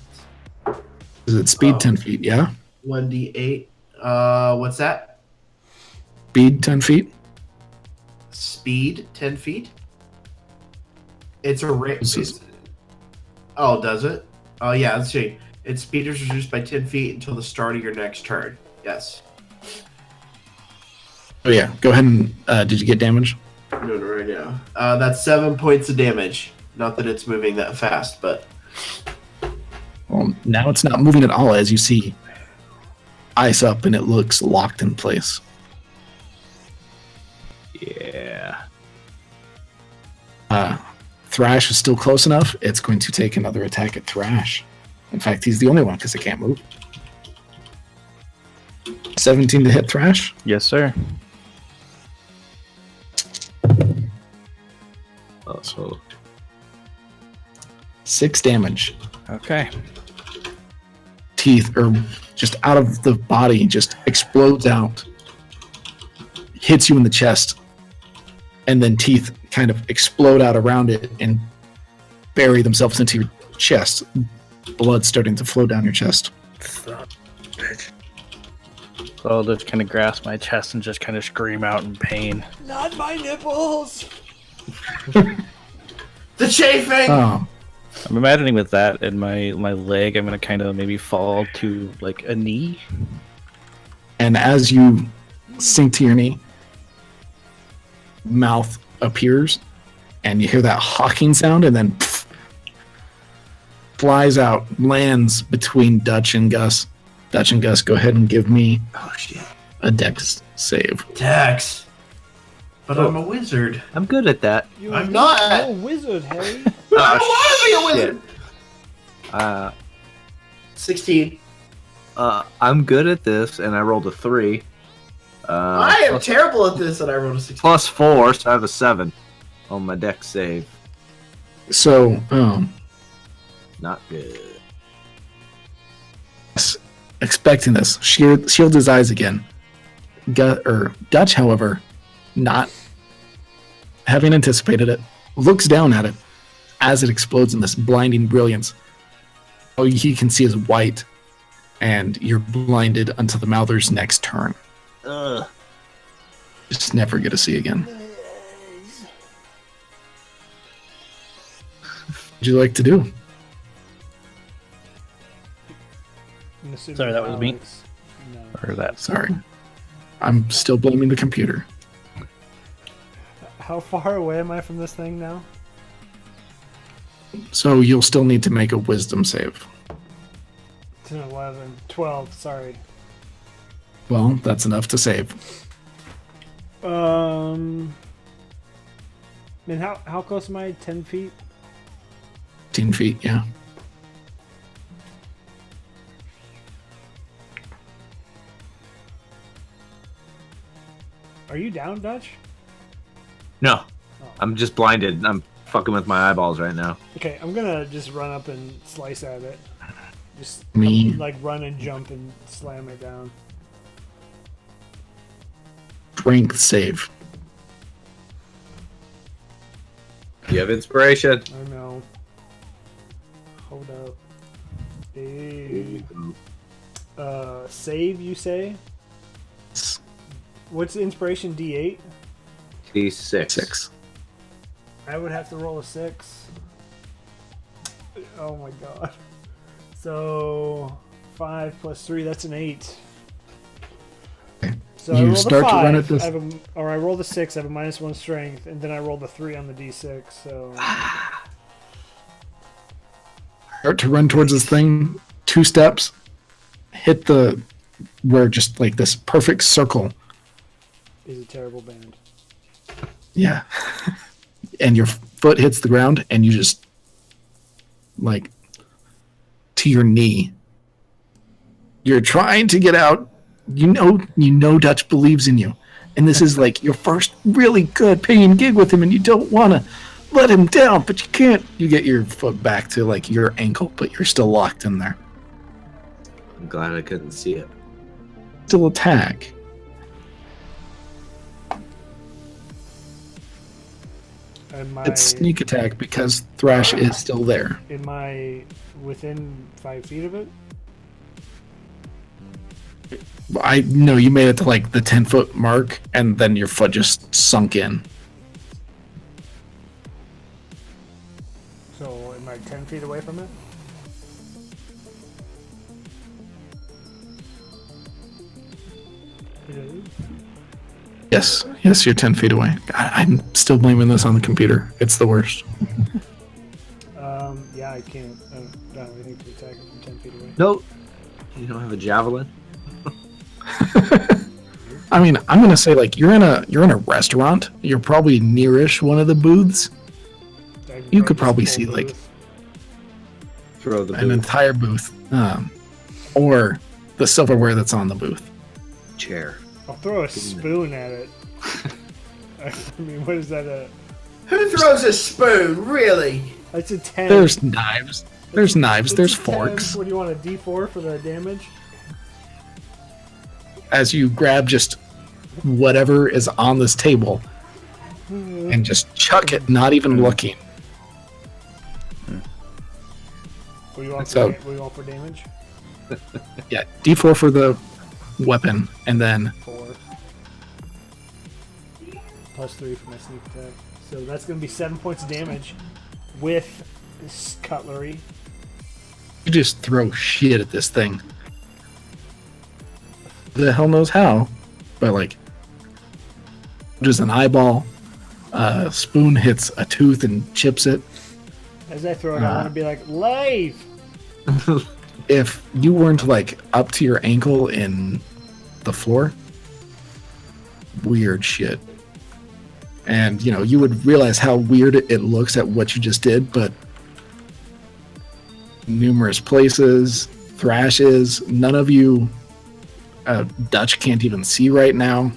Is it speed Oh. 10 feet? Yeah. 1d8. What's that? Speed 10 feet. Speed 10 feet? It's a This is- Oh, does it? Oh, yeah, let's see. Its speed is reduced by 10 feet until the start of your next turn. Yes. Oh yeah. Go ahead and did you get damage? I'm doing it right now. That's 7 points of damage. Not that it's moving that fast, but Well, now it's not moving at all as you see ice up and it looks locked in place. Yeah. Thrash is still close enough. It's going to take another attack at Thrash. In fact, he's the only one because he can't move. 17 to hit Thrash. Yes, sir. So 6 damage. Okay. Teeth, or just out of the body, just explodes out. Hits you in the chest. And then teeth kind of explode out around it and bury themselves into your chest. Blood starting to flow down your chest. So I'll just kind of grasp my chest and just kind of scream out in pain. Not my nipples. the chafing. Oh, I'm imagining with that in my leg, I'm going to kind of maybe fall to like a knee. and as you sink to your knee, mouth appears, and you hear that hawking sound, and then flies out, lands between Dutch and Gus. Dutch and Gus, go ahead and give me Oh shit. a dex save. Dex. But I'm a wizard. I'm good at that. I'm not. You're a wizard, Harry. I want to be a wizard. 16. I'm good at this, and I rolled a 3. I am terrible at this, and I rolled a 16. Plus 4, so I have a 7 on my deck save. So, Not good. expecting this, shield his eyes again. Dutch, however, not having anticipated it, looks down at it as it explodes in this blinding brilliance. All he can see is white, and you're blinded until the Mouther's next turn. Ugh. Just never get to see again. What'd you like to do? I'm assuming Sorry, that was me. Alex. No. Or that. Sorry. I'm still blaming the computer. How far away am I from this thing now? So you'll still need to make a wisdom save. 10, 11, 12, sorry. Well, that's enough to save. Man, how close am I? 10 feet? 15 feet, yeah. Are you down, Dutch? No. Oh. I'm just blinded. I'm fucking with my eyeballs right now. Okay, I'm gonna just run up and slice at it. Just Me. like run and jump and slam it down. Strength save. You have inspiration. I know. Hold up. Hey. Save, you say? What's the inspiration? D8? D6. 6. I would have to roll a 6. Oh my god. So 5 plus 3, that's an 8. Okay. So I You roll start the to 5, run at this- or I roll the 6, I have a -1 strength, and then I roll the 3 on the D6, so... Start to run towards this thing, 2 steps, hit where just like this perfect circle. Is a terrible band. Yeah. And your foot hits the ground and you just like to your knee. You're trying to get out. You know Dutch believes in you. And this is like your first really good paying gig with him and you don't want to let him down, but you can't. You get your foot back to like your ankle, but you're still locked in there. I'm glad I couldn't see it. Still attack. It's sneak attack because Thrash is still there. Am I within 5 feet of it? I know you made it to like the 10-foot mark, and then your foot just sunk in. So am I 10 feet away from it? Yes, you're 10 feet away. God, I'm still blaming this on the computer. It's the worst. Yeah, I can't. I don't have anything to attack it from 10 feet away. No. You don't have a javelin? I mean, I'm gonna say like you're in a restaurant. You're probably nearish one of the booths. You could probably see like Throw the an booth. entire booth, or the silverware that's on the booth. Chair. I'll throw a spoon at it. I mean, what is that? Who throws a spoon, really? It's a 10. There's knives. There's knives. It's There's a 10. forks. What do you want, a D4 for the damage? As you grab just whatever is on this table and just chuck it, not even looking. What do you want, So- what do you want for damage? Yeah, D4 for the weapon, and then 4. Plus 3 for my sneak attack. So that's going to be 7 points of damage with this cutlery. you just throw shit at this thing. The hell knows how, but like, just an eyeball, spoon hits a tooth and chips it. As I throw it, I want to be like, Leif! If you weren't like up to your ankle in the floor, weird shit. And, you would realize how weird it looks at what you just did, but numerous places, thrashes, none of you, Dutch can't even see right now.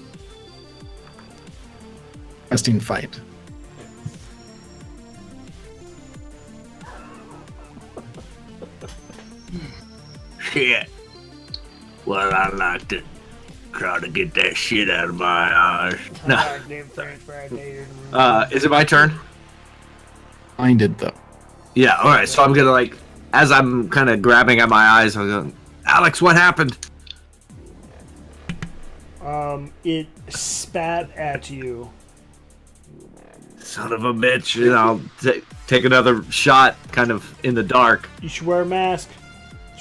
Interesting fight. Shit. Well, I'd like to try to get that shit out of my eyes. No. Is it my turn? Blinded, though. Yeah, alright, so I'm gonna, as I'm kind of grabbing at my eyes, I'm going, Alex, what happened? It spat at you. Son of a bitch. I'll take another shot kind of in the dark. You should wear a mask.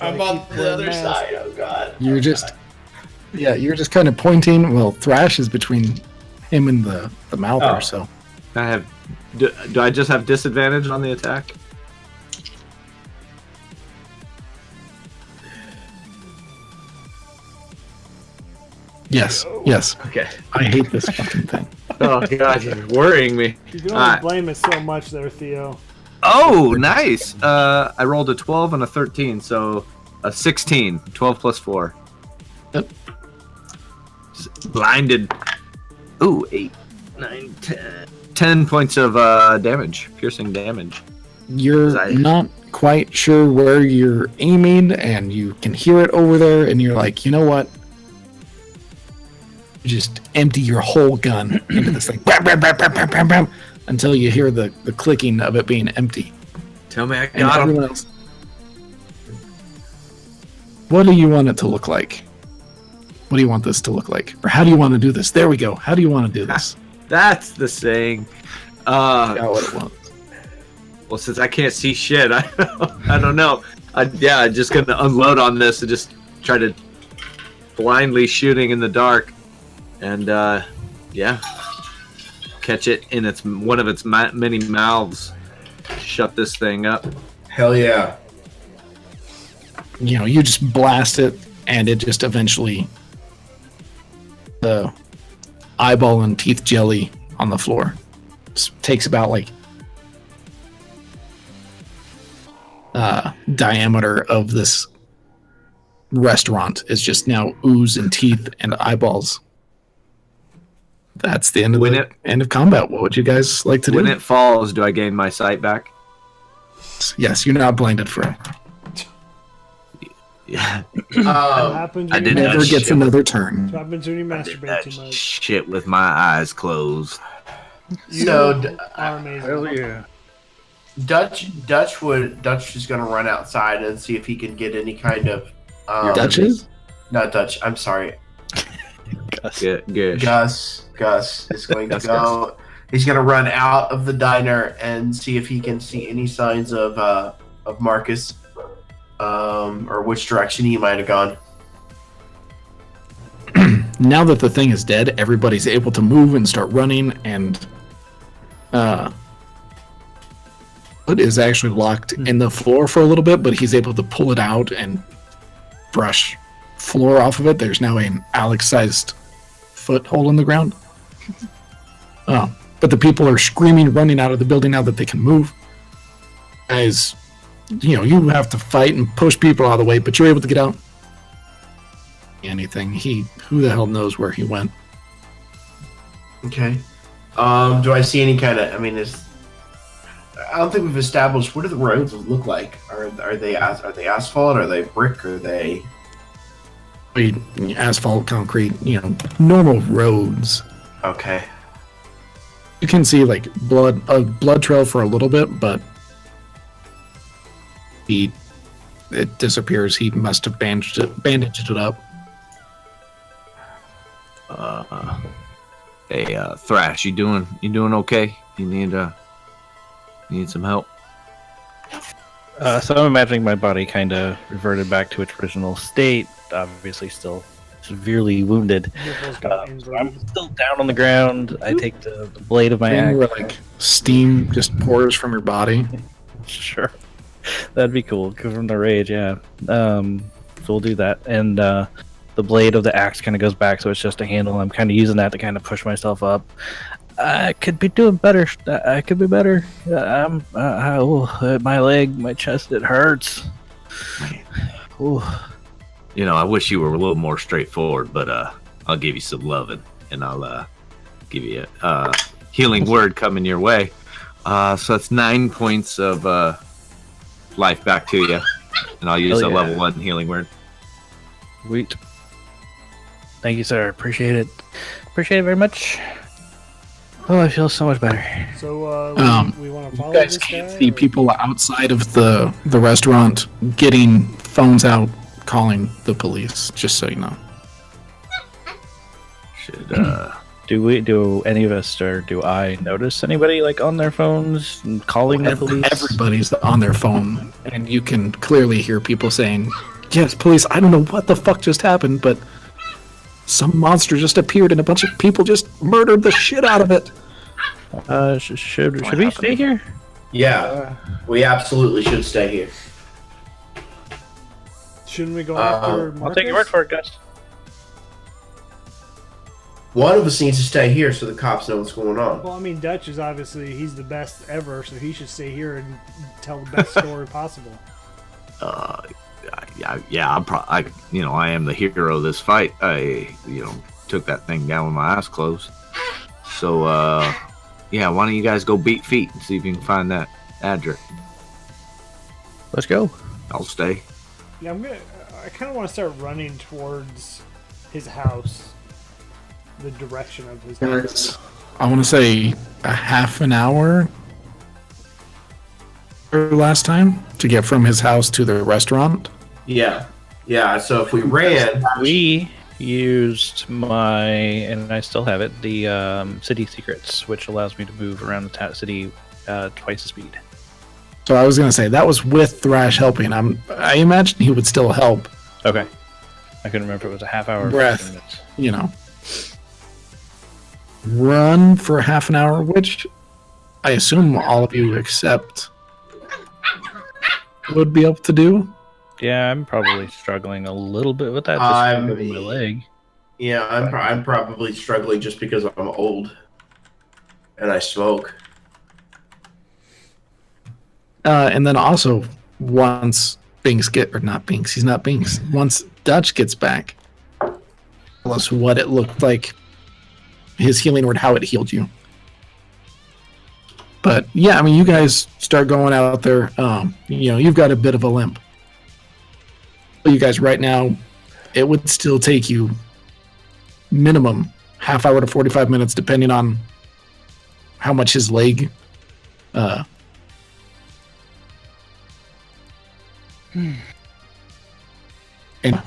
I'm on the other side. Oh god. You're just kind of pointing. Well, Thrash is between him and the Mouther, so. Do I just have disadvantage on the attack? Yes. Okay. I hate this fucking thing. Oh god, you're worrying me. You can only blame it so much there, Theo. Oh, nice. I rolled a 12 and a 13, so a 16. 12 plus 4. Yep. Blinded. Ooh, 8, 9, 10. 10 points of damage. Piercing damage. You're not quite sure where you're aiming, and you can hear it over there, and you're like, you know what? Just empty your whole gun into this thing. Bam, bam, bam, bam, bam, bam, bam, until you hear the clicking of it being empty. Tell me I And got him. everyone else, what do you want it to look like? What do you want this to look like? Or how do you want to do this? There we go. How do you want to do this? That's the saying. Got what it wants. Well, since I can't see shit, I don't know. I'm just gonna unload on this and just try to blindly shooting in the dark, and catch it in one of its many mouths. Shut this thing up. Hell yeah. You just blast it, and it just eventually the eyeball and teeth jelly on the floor. Just takes about diameter of this restaurant is just now ooze and teeth and eyeballs. That's the end of end of combat. What would you guys like to do? When it falls, do I gain my sight back? Yes, you're not blinded forever. Yeah. What happens I when you didn't Never know gets shit. another turn. What happens when you I did masturbate that too much? shit with my eyes closed. You So, are amazing. Hell yeah. Dutch is gonna run outside and see if he can get any kind of Dutches? Not Dutch. I'm sorry. Gush. Gus is going to Gus, go. He's gonna run out of the diner and see if he can see any signs of Marcus, or which direction he might have gone. Now that the thing is dead, everybody's able to move and start running, and it is actually locked in the floor for a little bit, but he's able to pull it out and brush floor off of it. There's now an Alex-sized foothold in the ground. But the people are screaming, running out of the building now that they can move. Guys, you have to fight and push people out of the way, but you're able to get out. Anything. Who the hell knows where he went? Okay. Do I see any kind of? I don't think we've established what do the roads look like. Are they asphalt? Are they brick? Are they Asphalt, concrete, normal roads. okay? You can see a blood trail for a little bit, but it disappears. He must have bandaged it up. Hey, Thrash, you doing okay? You need some help? So I'm imagining my body kind of reverted back to its original state. Obviously, still severely wounded. So I'm still down on the ground. I take the blade of my Thing axe. where steam just pours from your body. Sure, that'd be cool. Go from the rage, yeah. So we'll do that, and the blade of the axe kind of goes back, so it's just a handle. I'm kind of using that to kind of push myself up. I could be doing better. I could be better. My leg, my chest, it hurts. Ooh. You know, I wish you were a little more straightforward, but I'll give you some loving, and I'll give you a healing word coming your way. So that's 9 points of life back to you, and I'll use a level 1 healing word. Sweet. Thank you, sir. Appreciate it. Appreciate it very much. Oh, I feel so much better. So we want to follow You guys this can't guy, see or- people outside of the restaurant getting phones out, calling the police. Just so you know. Should Do any of us, or do I notice anybody like on their phones and calling the police? Everybody's on their phone, and you can clearly hear people saying, "Yes, police. I don't know what the fuck just happened, but some monster just appeared, and a bunch of people just murdered the shit out of it." Should we stay here? Yeah, we absolutely should stay here. Shouldn't we go after Marcus? I'll take your word for it, guys. One of us needs to stay here so the cops know what's going on. Well, I mean, Dutch is obviously, he's the best ever, so he should stay here and tell the best story possible. yeah, I am the hero of this fight. I, took that thing down with my eyes closed. So, yeah, why don't you guys go beat feet and see if you can find that address? Let's go. I'll stay. Yeah, I kind of want to start running towards his house. The direction of his house. I want to say a half an hour last time to get from his house to the restaurant. Yeah. So if we ran, We used and I still have it, the city secrets, which allows me to move around the city twice the speed. So I was going to say that was with Thrash helping. I imagine he would still help. Okay. I couldn't remember if it was a half hour or Breath. 15 minutes. Run for half an hour, which I assume all of you except would be able to do. Yeah, I'm probably struggling a little bit with that. I'm- Just my leg. yeah, I'm probably struggling just because I'm old and I smoke. And then also, once Binks he's not Binks. Once Dutch gets back, tell us what it looked like, his healing word, how it healed you. But yeah, I mean, you guys start going out there. You've got a bit of a limp. You guys, right now, it would still take you minimum half hour to 45 minutes, depending on how much his leg. And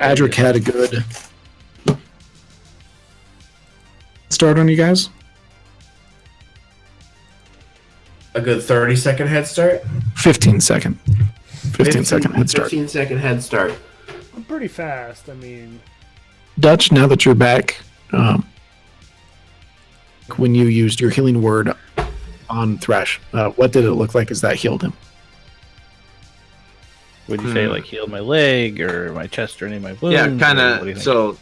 Adric had a good start on you guys. A good 30-second head start? 15 second head start. 15-second head start. I'm pretty fast. I mean, Dutch, now that you're back, when you used your healing word on Thrash, what did it look like as that healed him? Would you say like healed my leg or my chest or any of my wounds? Yeah, kind or what do you of. think? So,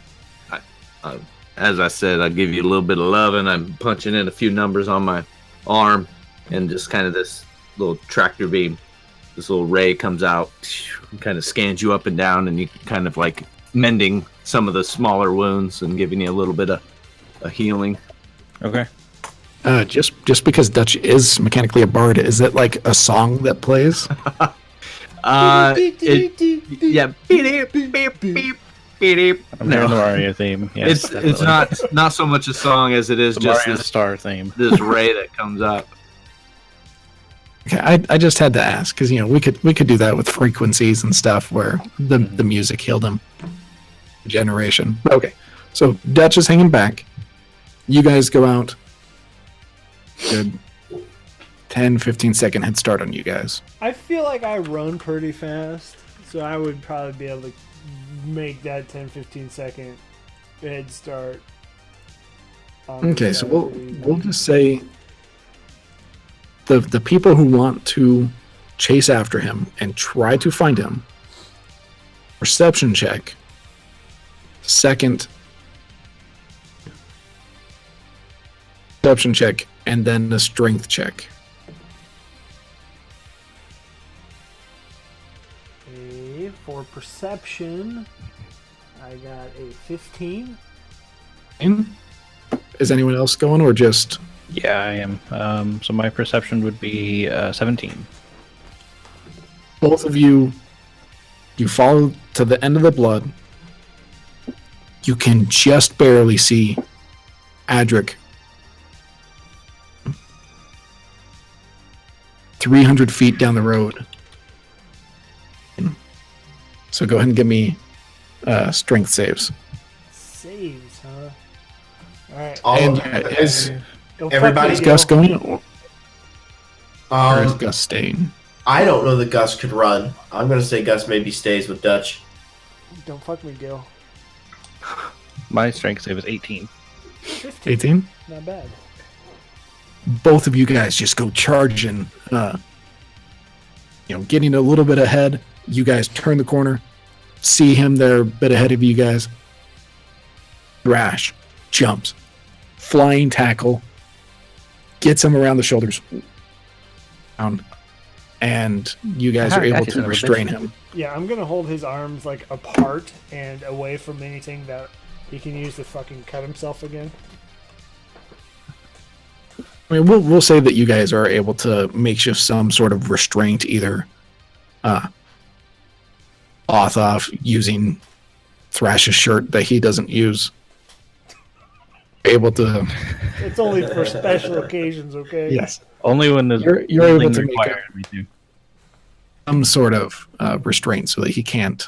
as I said, I'll give you a little bit of love, and I'm punching in a few numbers on my arm, and just kind of this little tractor beam, this little ray comes out, and kind of scans you up and down, and you kind of like mending some of the smaller wounds and giving you a little bit of a healing. Okay. Just because Dutch is mechanically a bard, is it like a song that plays? I'm hearing the No, Mario theme. Yes, it's not so much a song as it is the just Mario this Star theme. this ray that comes up. Okay, I just had to ask because we could do that with frequencies and stuff where the music healed him. Generation. Okay, so Dutch is hanging back. You guys go out. Good 10-15 second head start on you guys. I feel like I run pretty fast, so I would probably be able to make that 10-15 second head start. Okay, so we'll just say the people who want to chase after him and try to find him. Perception check. Second. perception check and then a strength check. Okay, for perception, I got a 15. Is anyone else going or just... Yeah, I am. So my perception would be 17. Both of you follow to the end of the blood. You can just barely see Adric 300 feet down the road. So go ahead and give me strength saves. Saves, huh? Alright. And is everybody's Gus going or is Um, Gus staying? I don't know that Gus could run. I'm gonna say Gus maybe stays with Dutch. Don't fuck me, Gil. My strength save is 18. 15. 18? Not bad. Both of you guys just go charging, getting a little bit ahead. You guys turn the corner, see him there a bit ahead of you guys. Thrash jumps, flying tackle, gets him around the shoulders, and you guys are able to restrain him. Yeah, I'm gonna hold his arms like apart and away from anything that he can use to fucking cut himself again. I mean, we'll say that you guys are able to makeshift some sort of restraint, either off using Thrash's shirt that he doesn't use. Able to. It's only for special occasions, okay? Yes. Only when there's You're able to make required. We do. some sort of restraint so that he can't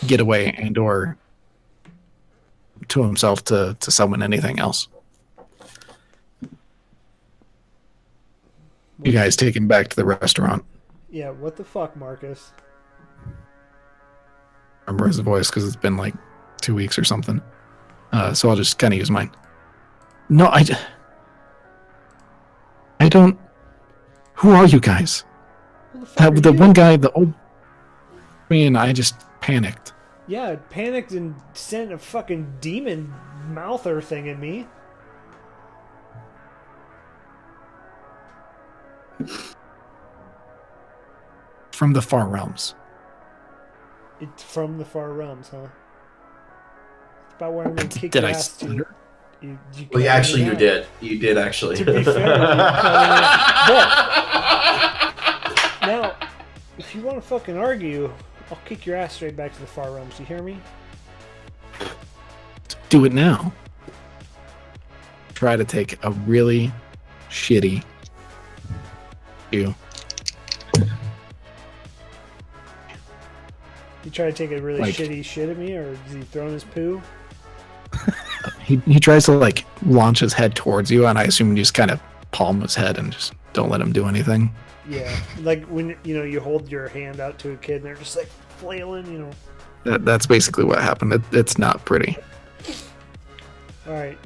get away and or to himself to summon anything else. You guys take him back to the restaurant. Yeah, what the fuck, Marcus? Remember his voice because it's been like 2 weeks or something. So I'll just kind of use mine. No, I don't. Who are you guys? Who the fuck are The you? one guy, the old. I just panicked. Yeah, I panicked and sent a fucking demon mouther thing at me. From the far realms. It's from the far realms, huh? It's about where I'm gonna kick Did your I ass to. stutter? You Well, yeah, cut actually, me you down. did. You did actually. To be fair, you cut me. Now, if you want to fucking argue, I'll kick your ass straight back to the far realms. You hear me? Do it now. Try to take a really shitty view. You try to take a really Like- shitty shit at me, or is he throwing his poo? He tries to like launch his head towards you, and I assume you just kind of palm his head and just don't let him do anything. Yeah, like when you hold your hand out to a kid and they're just like flailing, That's basically what happened. It's not pretty. All right,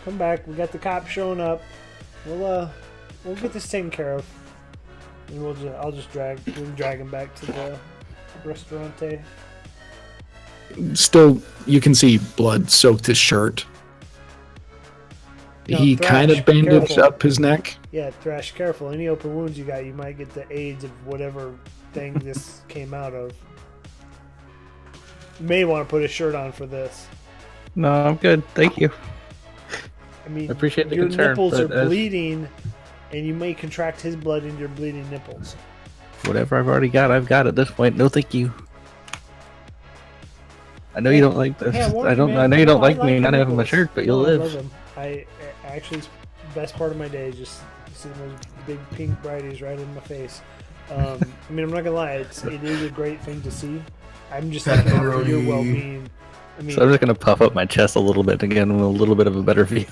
come back. We got the cops showing up. We'll get this taken care of, and I'll just drag him back to the restaurante. Still, you can see blood soaked his shirt. Now, He Thrash, kind of bandaged careful. up his neck. Yeah, Thrash, careful. Any open wounds you got, you might get the AIDS of whatever thing this came out of. You may want to put a shirt on for this. No, I'm good. Thank you. I mean, I appreciate the your concern, nipples are but as- bleeding, and you may contract his blood into your bleeding nipples. Whatever I've already got, I've got at this point. No, thank you. I know you don't like this. Yeah, I know you don't like me not having my shirt, but you'll I love live. them. I actually, it's the best part of my day is just seeing those big pink brighties right in my face. I mean, I'm not gonna lie, it is a great thing to see. I'm just looking out for your Pepperoni. well-being. I mean, So I'm just gonna puff up my chest a little bit to get a little bit of a better view.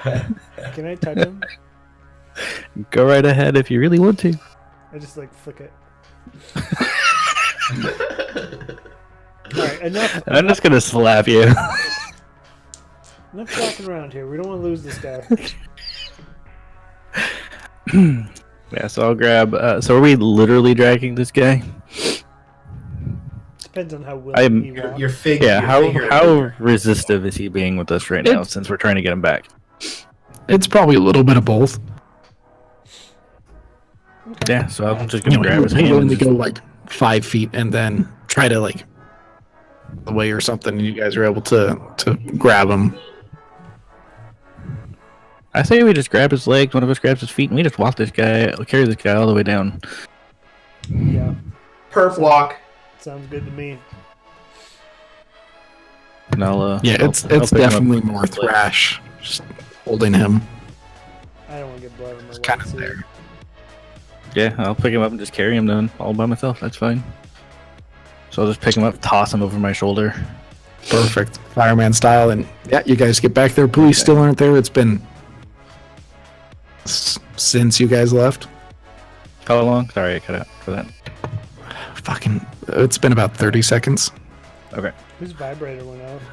can I touch him? Go right ahead if you really want to. I just like flick it. All right, enough. I'm just gonna slap you. Enough walking around here. We don't want to lose this guy. Yeah, so I'll grab. So are we literally dragging this guy? Depends on how willing he walks. Your fig. Yeah. your How figure- how resistive is he being with us right now? Since we're trying to get him back. It's probably a little bit of both. Yeah, so I'm just You gonna know, grab his he's hand. willing And to just, go like 5 feet and then try to like away or something. And you guys are able to grab him. I say we just grab his legs, one of us grabs his feet, and we just walk this guy, carry this guy all the way down. Yeah, Perp walk. sounds good to me. And I'll, Yeah, I'll it's pick him up definitely with more his legs. Thrash just holding him. I don't want to get blood on my It's kind of wetsuit. there. Yeah, I'll pick him up and just carry him down all by myself. That's fine. So I'll just pick him up, toss him over my shoulder. Perfect. Fireman style. And yeah, you guys get back there. Police still aren't there. It's been since you guys left. How long? Sorry, I cut out for that. Fucking, it's been about 30 seconds. Okay. Whose vibrator went off?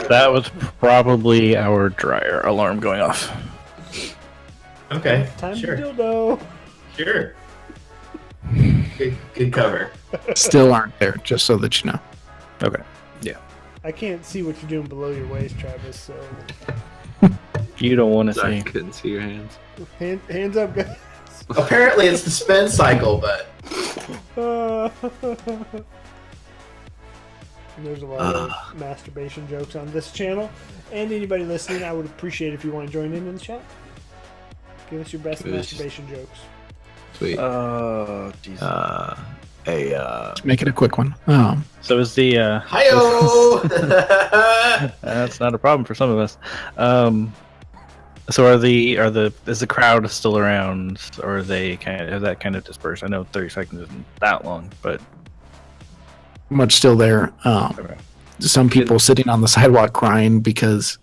That was probably our dryer alarm going off. Okay, Time sure, to dildo. sure. Good cover. Still aren't there, just so that you know. Okay. I can't see what you're doing below your waist, Travis. So You don't want to I see. couldn't see your hands. hands up, guys. Apparently, it's the spin cycle, but There's a lot of masturbation jokes on this channel. And anybody listening, I would appreciate if you want to join in the chat. Give us your best It was- masturbation jokes. Sweet. Oh, Jesus. Make it a quick one. So is the hi-yo. that's not a problem for some of us. So is the crowd still around, or are they have that kind of dispersed? I know 30 seconds isn't that long, but Much still there. okay. Some people sitting on the sidewalk crying because,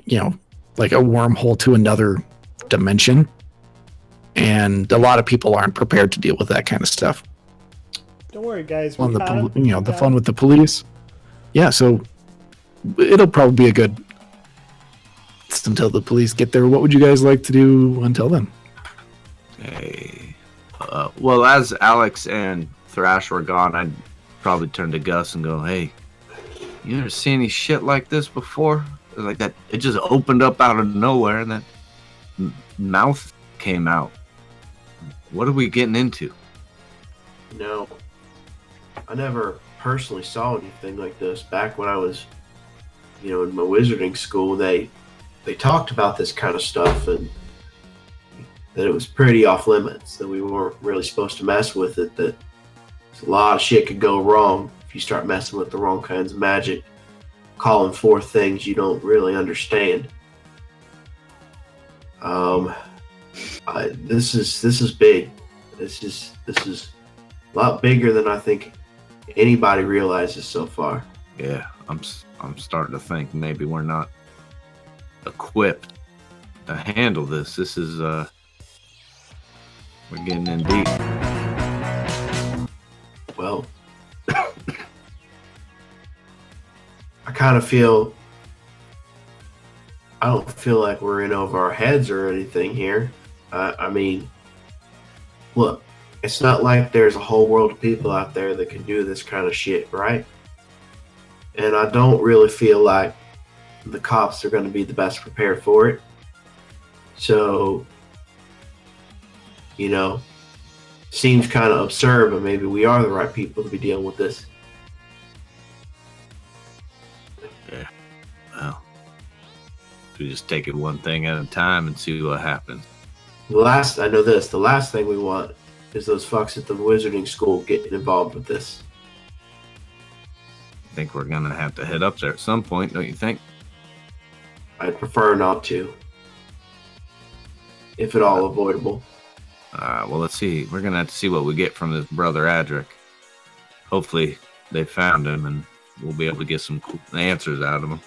you know, like a wormhole to another dimension. And a lot of people aren't prepared to deal with that kind of stuff. Don't worry, guys. Fun We the got him. the We got fun him. with the police. Yeah, so it'll probably be a good until the police get there. What would you guys like to do until then? Hey. Well, as Alex and Thrash were gone, I'd probably turn to Gus and go, "Hey, you ever seen any shit like this before? Like that? It just opened up out of nowhere, and that mouth came out. What are we getting into?" No, I never personally saw anything like this. Back when I was, in my wizarding school, they talked about this kind of stuff and that it was pretty off limits, that we weren't really supposed to mess with it, that a lot of shit could go wrong if you start messing with the wrong kinds of magic, calling forth things you don't really understand. This is big. This is a lot bigger than I think anybody realizes so far. Yeah, I'm starting to think maybe we're not equipped to handle this. This is we're getting in deep. Well, I kind of feel, I don't feel like we're in over our heads or anything here. I mean, look, it's not like there's a whole world of people out there that can do this kind of shit, right? And I don't really feel like the cops are going to be the best prepared for it. So, seems kind of absurd, but maybe we are the right people to be dealing with this. Well, we just take it one thing at a time and see what happens. The last thing we want is those fucks at the wizarding school getting involved with this. I think we're gonna have to head up there at some point, don't you think? I'd prefer not to, if at all avoidable. Well, let's see. We're gonna have to see what we get from this brother Adric. Hopefully, they found him, and we'll be able to get some cool answers out of him.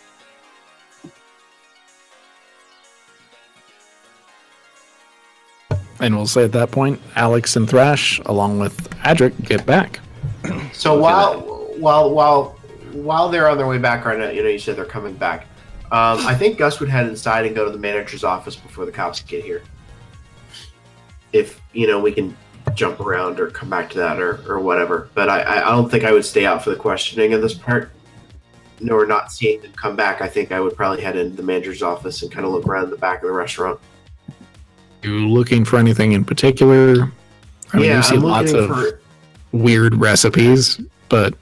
And we'll say at that point, Alex and Thrash, along with Adric, get back. So while they're on their way back right now, you said they're coming back. I think Gus would head inside and go to the manager's office before the cops get here. If we can jump around or come back to that or whatever. But I don't think I would stay out for the questioning of this part. nor not seeing them come back, I think I would probably head into the manager's office and kind of look around the back of the restaurant. You looking for anything in particular? I mean, Yeah, you see I'm lots looking of for. weird recipes, but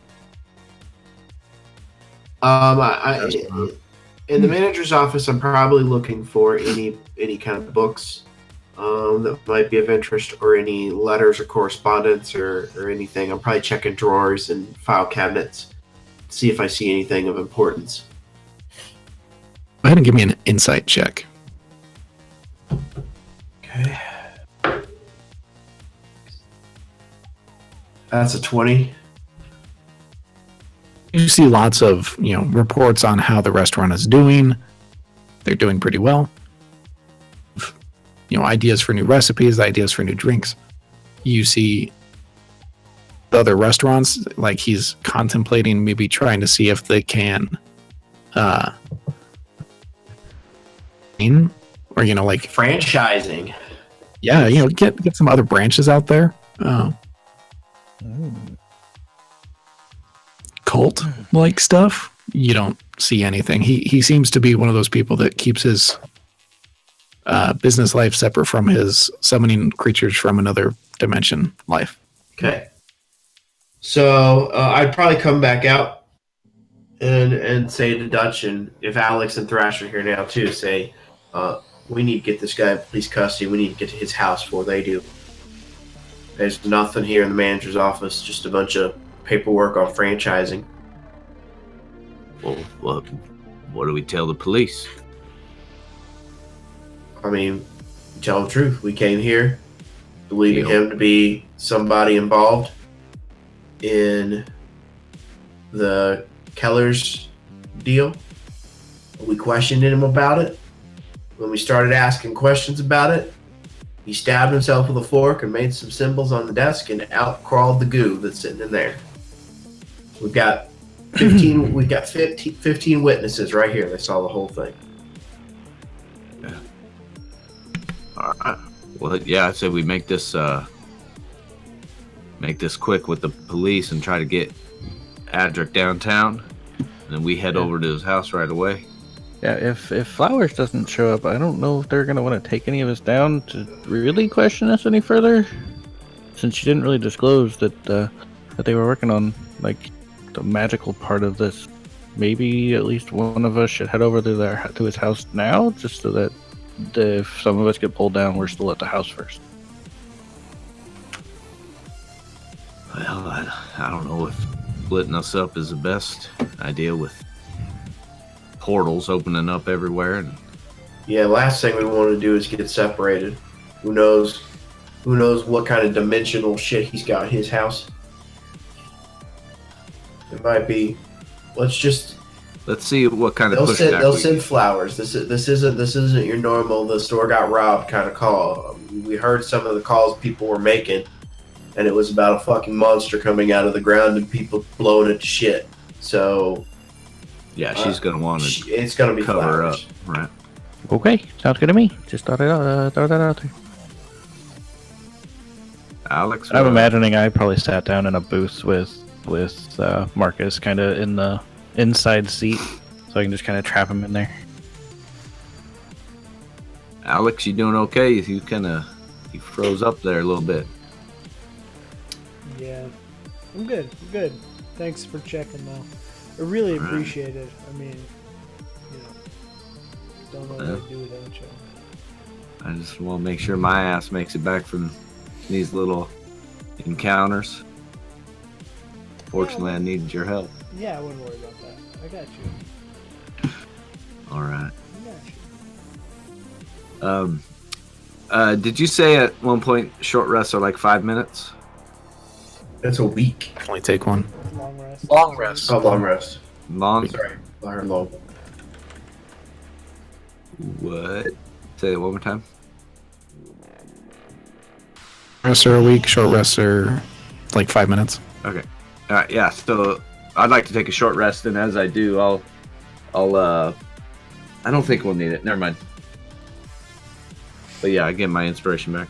In the manager's office, I'm probably looking for any kind of books that might be of interest, or any letters or correspondence or anything. I'm probably checking drawers and file cabinets to see if I see anything of importance. go ahead and give me an insight check. Okay. That's a 20. You see lots of, reports on how the restaurant is doing. They're doing pretty well. Ideas for new recipes, ideas for new drinks. You see the other restaurants, like he's contemplating maybe trying to see if they can, or like Franchising. yeah, get some other branches out there. Cult like stuff. You don't see anything. He seems to be one of those people that keeps his business life separate from his summoning creatures from another dimension life. Okay. So I'd probably come back out and say to Dutch, and if Alex and Thrash are here now too, say, we need to get this guy in police custody. We need to get to his house before they do. There's nothing here in the manager's office, just a bunch of paperwork on franchising. Well, what do we tell the police? I mean, tell the truth. We came here believing him to be somebody involved in the Keller's deal. We questioned him about it. When we started asking questions about it, he stabbed himself with a fork and made some symbols on the desk, and out crawled the goo that's sitting in there. We've got 15 witnesses right here. They saw the whole thing. All right. Well, yeah, I say we make this quick with the police and try to get Adric downtown, and then we head over to his house right away. Yeah, if Flowers doesn't show up, I don't know if they're gonna want to take any of us down to really question us any further, since she didn't really disclose that they were working on like the magical part of this. Maybe at least one of us should head over to his house now, just so that if some of us get pulled down, we're still at the house first. Well, I don't know if splitting us up is the best idea with portals opening up everywhere. And Yeah, last thing we want to do is get separated. Who knows what kind of dimensional shit he's got in his house. It might be. Let's see what kind of they'll pushback send flowers. This isn't your normal the store got robbed kind of call. We heard some of the calls people were making, and it was about a fucking monster coming out of the ground and people blowing it to shit. So Yeah, she's gonna want to. It's gonna be cover flowers. up, right? Okay, sounds good to me. Just throw that out there. Alex, I'm imagining I probably sat down in a booth with Marcus, kind of in the inside seat, so I can just kind of trap him in there. Alex, you doing okay? You froze up there a little bit. Yeah, I'm good. Thanks for checking, though. I really appreciate it. I mean, don't know what I'd do without you. I just want to make sure my ass makes it back from these little encounters. Fortunately, I needed your help. Yeah, I wouldn't worry about that. I got you. All right. I got you. Did you say at one point short rests are like 5 minutes? That's a week. Only take one. Long rest. Long rest. Oh, long rest. Long? Sorry, I heard long. What? Say it one more time. Rests are a week. Short rests are like 5 minutes. Okay. All right. Yeah. So I'd like to take a short rest, and as I do, I'll. I don't think we'll need it. Never mind. But yeah, I get my inspiration back.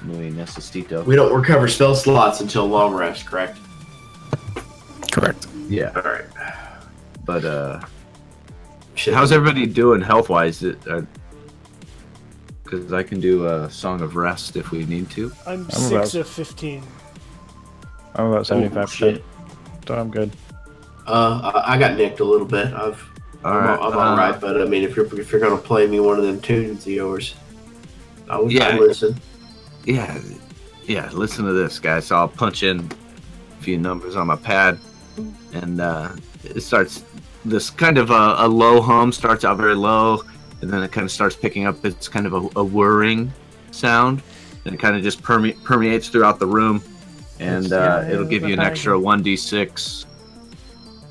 Muy necesito. We don't recover spell slots until long rest, correct? Correct. Yeah. All right. But Shit. how's everybody doing health wise? Because I can do a song of rest if we need to. I'm about- 6 of 15. I'm about 75%. shit. So I'm good. I got nicked a little bit. I'm all right, but I mean, if you're gonna play me one of them tunes of yours, I'll listen. Yeah. Listen to this, guys. So I'll punch in a few numbers on my pad, and it starts. This kind of a low hum starts out very low, and then it kind of starts picking up. It's kind of a whirring sound, and it kind of just permeates throughout the room, and it'll give you an extra 1d6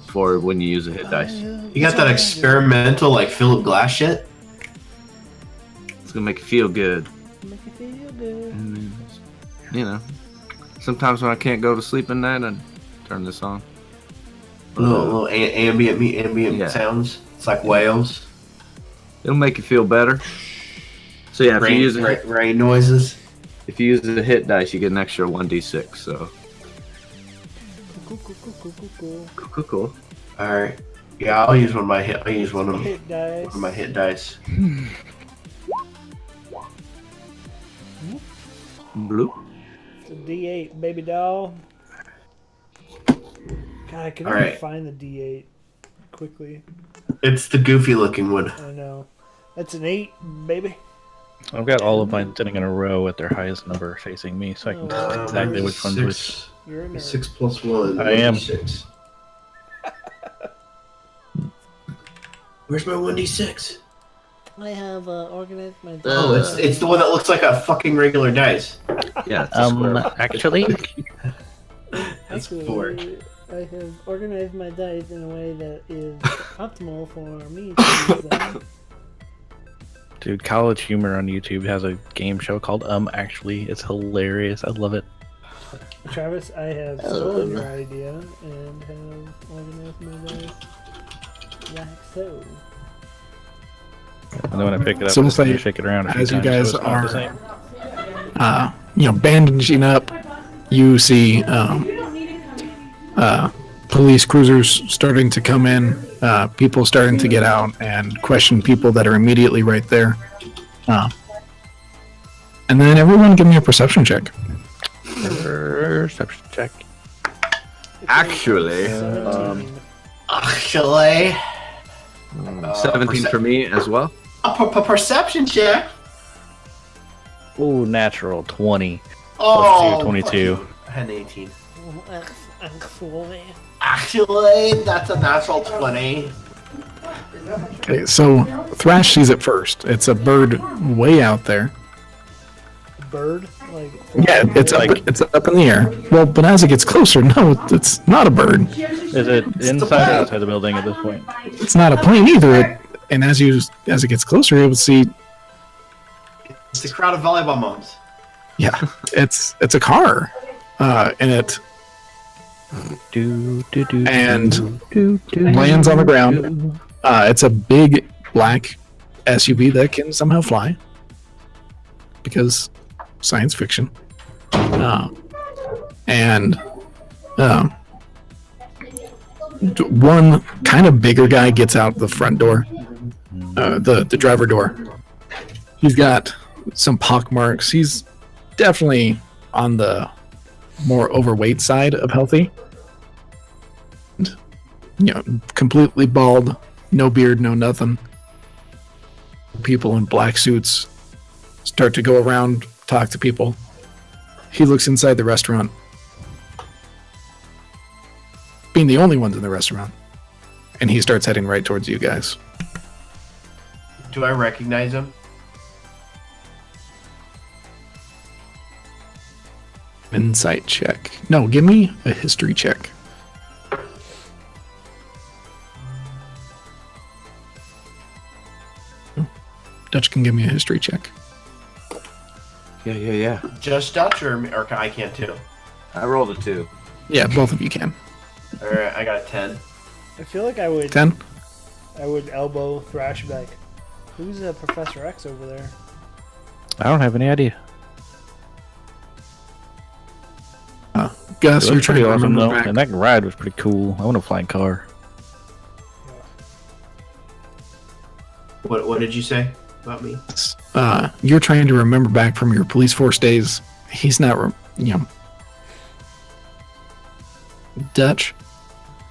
for when you use a hit dice. You got that experimental like Philip Glass shit? It's gonna make you feel good. Make you feel good. And then, you know, sometimes when I can't go to sleep at night, I turn this on. Little ambient sounds. It's like whales. It'll make you feel better. So yeah, Rain noises. if you use a hit dice, you get an extra 1d6. So cool. All right. Yeah, I'll use one of my hit. I'll use one of Hit dice. my hit dice. Bloop. It's a D8, baby doll. God, I can All never right. find the D8 quickly. It's the goofy looking one. I know. That's an 8, baby. I've got all of mine sitting in a row at their highest number facing me, so I can tell exactly which one's which. You're a nerd. 6 plus 1. I am. 6. Where's my 1d6? I have organized my. Oh, it's the one that looks like a fucking regular dice. Yeah. It's a square. Actually, That's 4. I have organized my dice in a way that is optimal for me to use them. dude, College Humor on YouTube has a game show called Actually. It's hilarious. I love it. Travis, I have stolen your idea and have organized my dice like so. And then when I pick it up, So we'll it's like say, you shake it around a few as you times, so guys it's not the are same. bandaging up, you see police cruisers starting to come in, people starting to get out and question people that are immediately right there. And then everyone give me a perception check. Perception check. Actually, 17. Actually, 17 for me as well. a perception check. Ooh, natural 20. Oh, 22. I had an 18. Actually. Actually, that's a natural 20. Okay, so Thrash sees it first. It's a bird way out there. Bird? Like. Yeah, it's up in the air. Well, but as it gets closer, no, it's not a bird. Is it inside or outside the building at this point? It's not a plane either. And as it gets closer, you will see. It's a crowd of volleyball moms. Yeah, it's a car, and it lands on the ground. It's a big black SUV that can somehow fly because science fiction. One kind of bigger guy gets out the front door, the driver door. He's got some pock marks. He's definitely on the more overweight side of healthy. And, completely bald, no beard, no nothing. People in black suits start to go around, talk to people. He looks inside the restaurant, being the only ones in the restaurant, and he starts heading right towards you guys. Do I recognize him? Insight check. No, give me a history check. Dutch can give me a history check. Yeah. Just Dutch or I can too? I rolled a 2. Yeah, both of you can. Alright, I got a 10. I feel like I would. 10? I would elbow Thrash back. Who's Professor X over there? I don't have any idea. Gus, It you're was trying pretty to awesome remember though, back. and that ride was pretty cool. I want a flying car. What did you say about me? You're trying to remember back from your police force days. He's not, Dutch,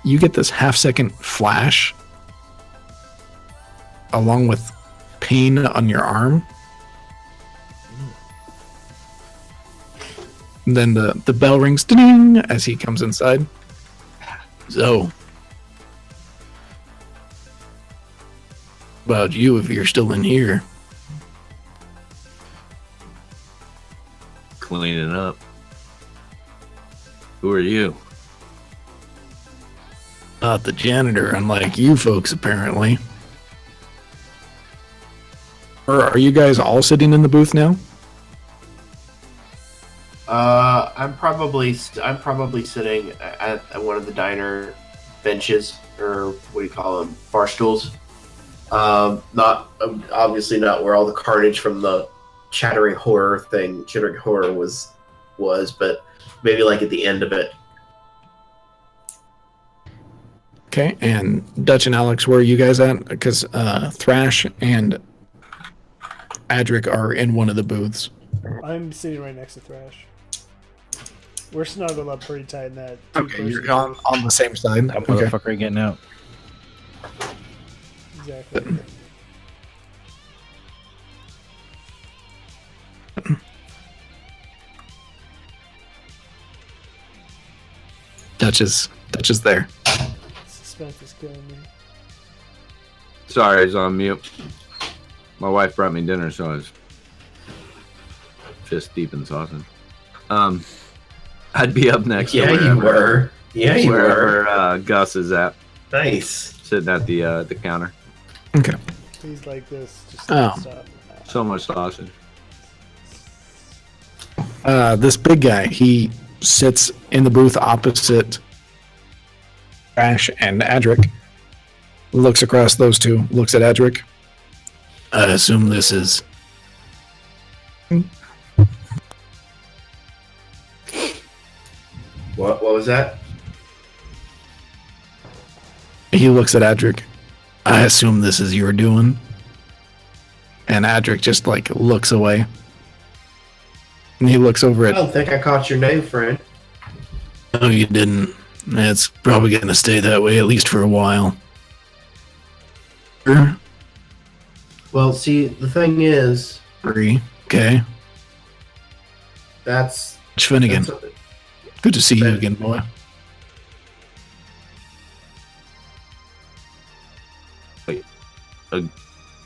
you get this half-second flash along with pain on your arm. And then the bell rings ding as he comes inside. So, about you if you're still in here. Cleaning up. Who are you? Not the janitor, unlike you folks, apparently. Or are you guys all sitting in the booth now? I'm probably sitting at one of the diner benches, or what do you call them, bar stools. Not obviously not where all the carnage from the Chittering Horror was, but maybe like at the end of it. Okay, and Dutch and Alex, where are you guys at? Because Thrash and Adric are in one of the booths. I'm sitting right next to Thrash. We're snuggled up pretty tight in that. Okay, you're on the same side. That Okay. motherfucker ain't getting out. Exactly. Dutch is there. Suspense is killing me. Sorry, I was on mute. My wife brought me dinner, so I was just deep in sausage. I'd be up next. to Yeah, you were. Yeah, you were. wherever Gus is at, Nice. sitting at the counter. Okay. Please like this. Just Oh. stop. So much sausage. This big guy, he sits in the booth opposite Thrash and Adric. Looks across those two, looks at Adric. I assume this is... What was that? He looks at Adric. I assume this is your doing. And Adric just, looks away. And he looks over I at... don't think I caught your name, friend. No, you didn't. It's probably going to stay that way, at least for a while. Sure. Well, see, the thing is, Free. Okay. that's Finnegan. that's- Good to see you again, boy.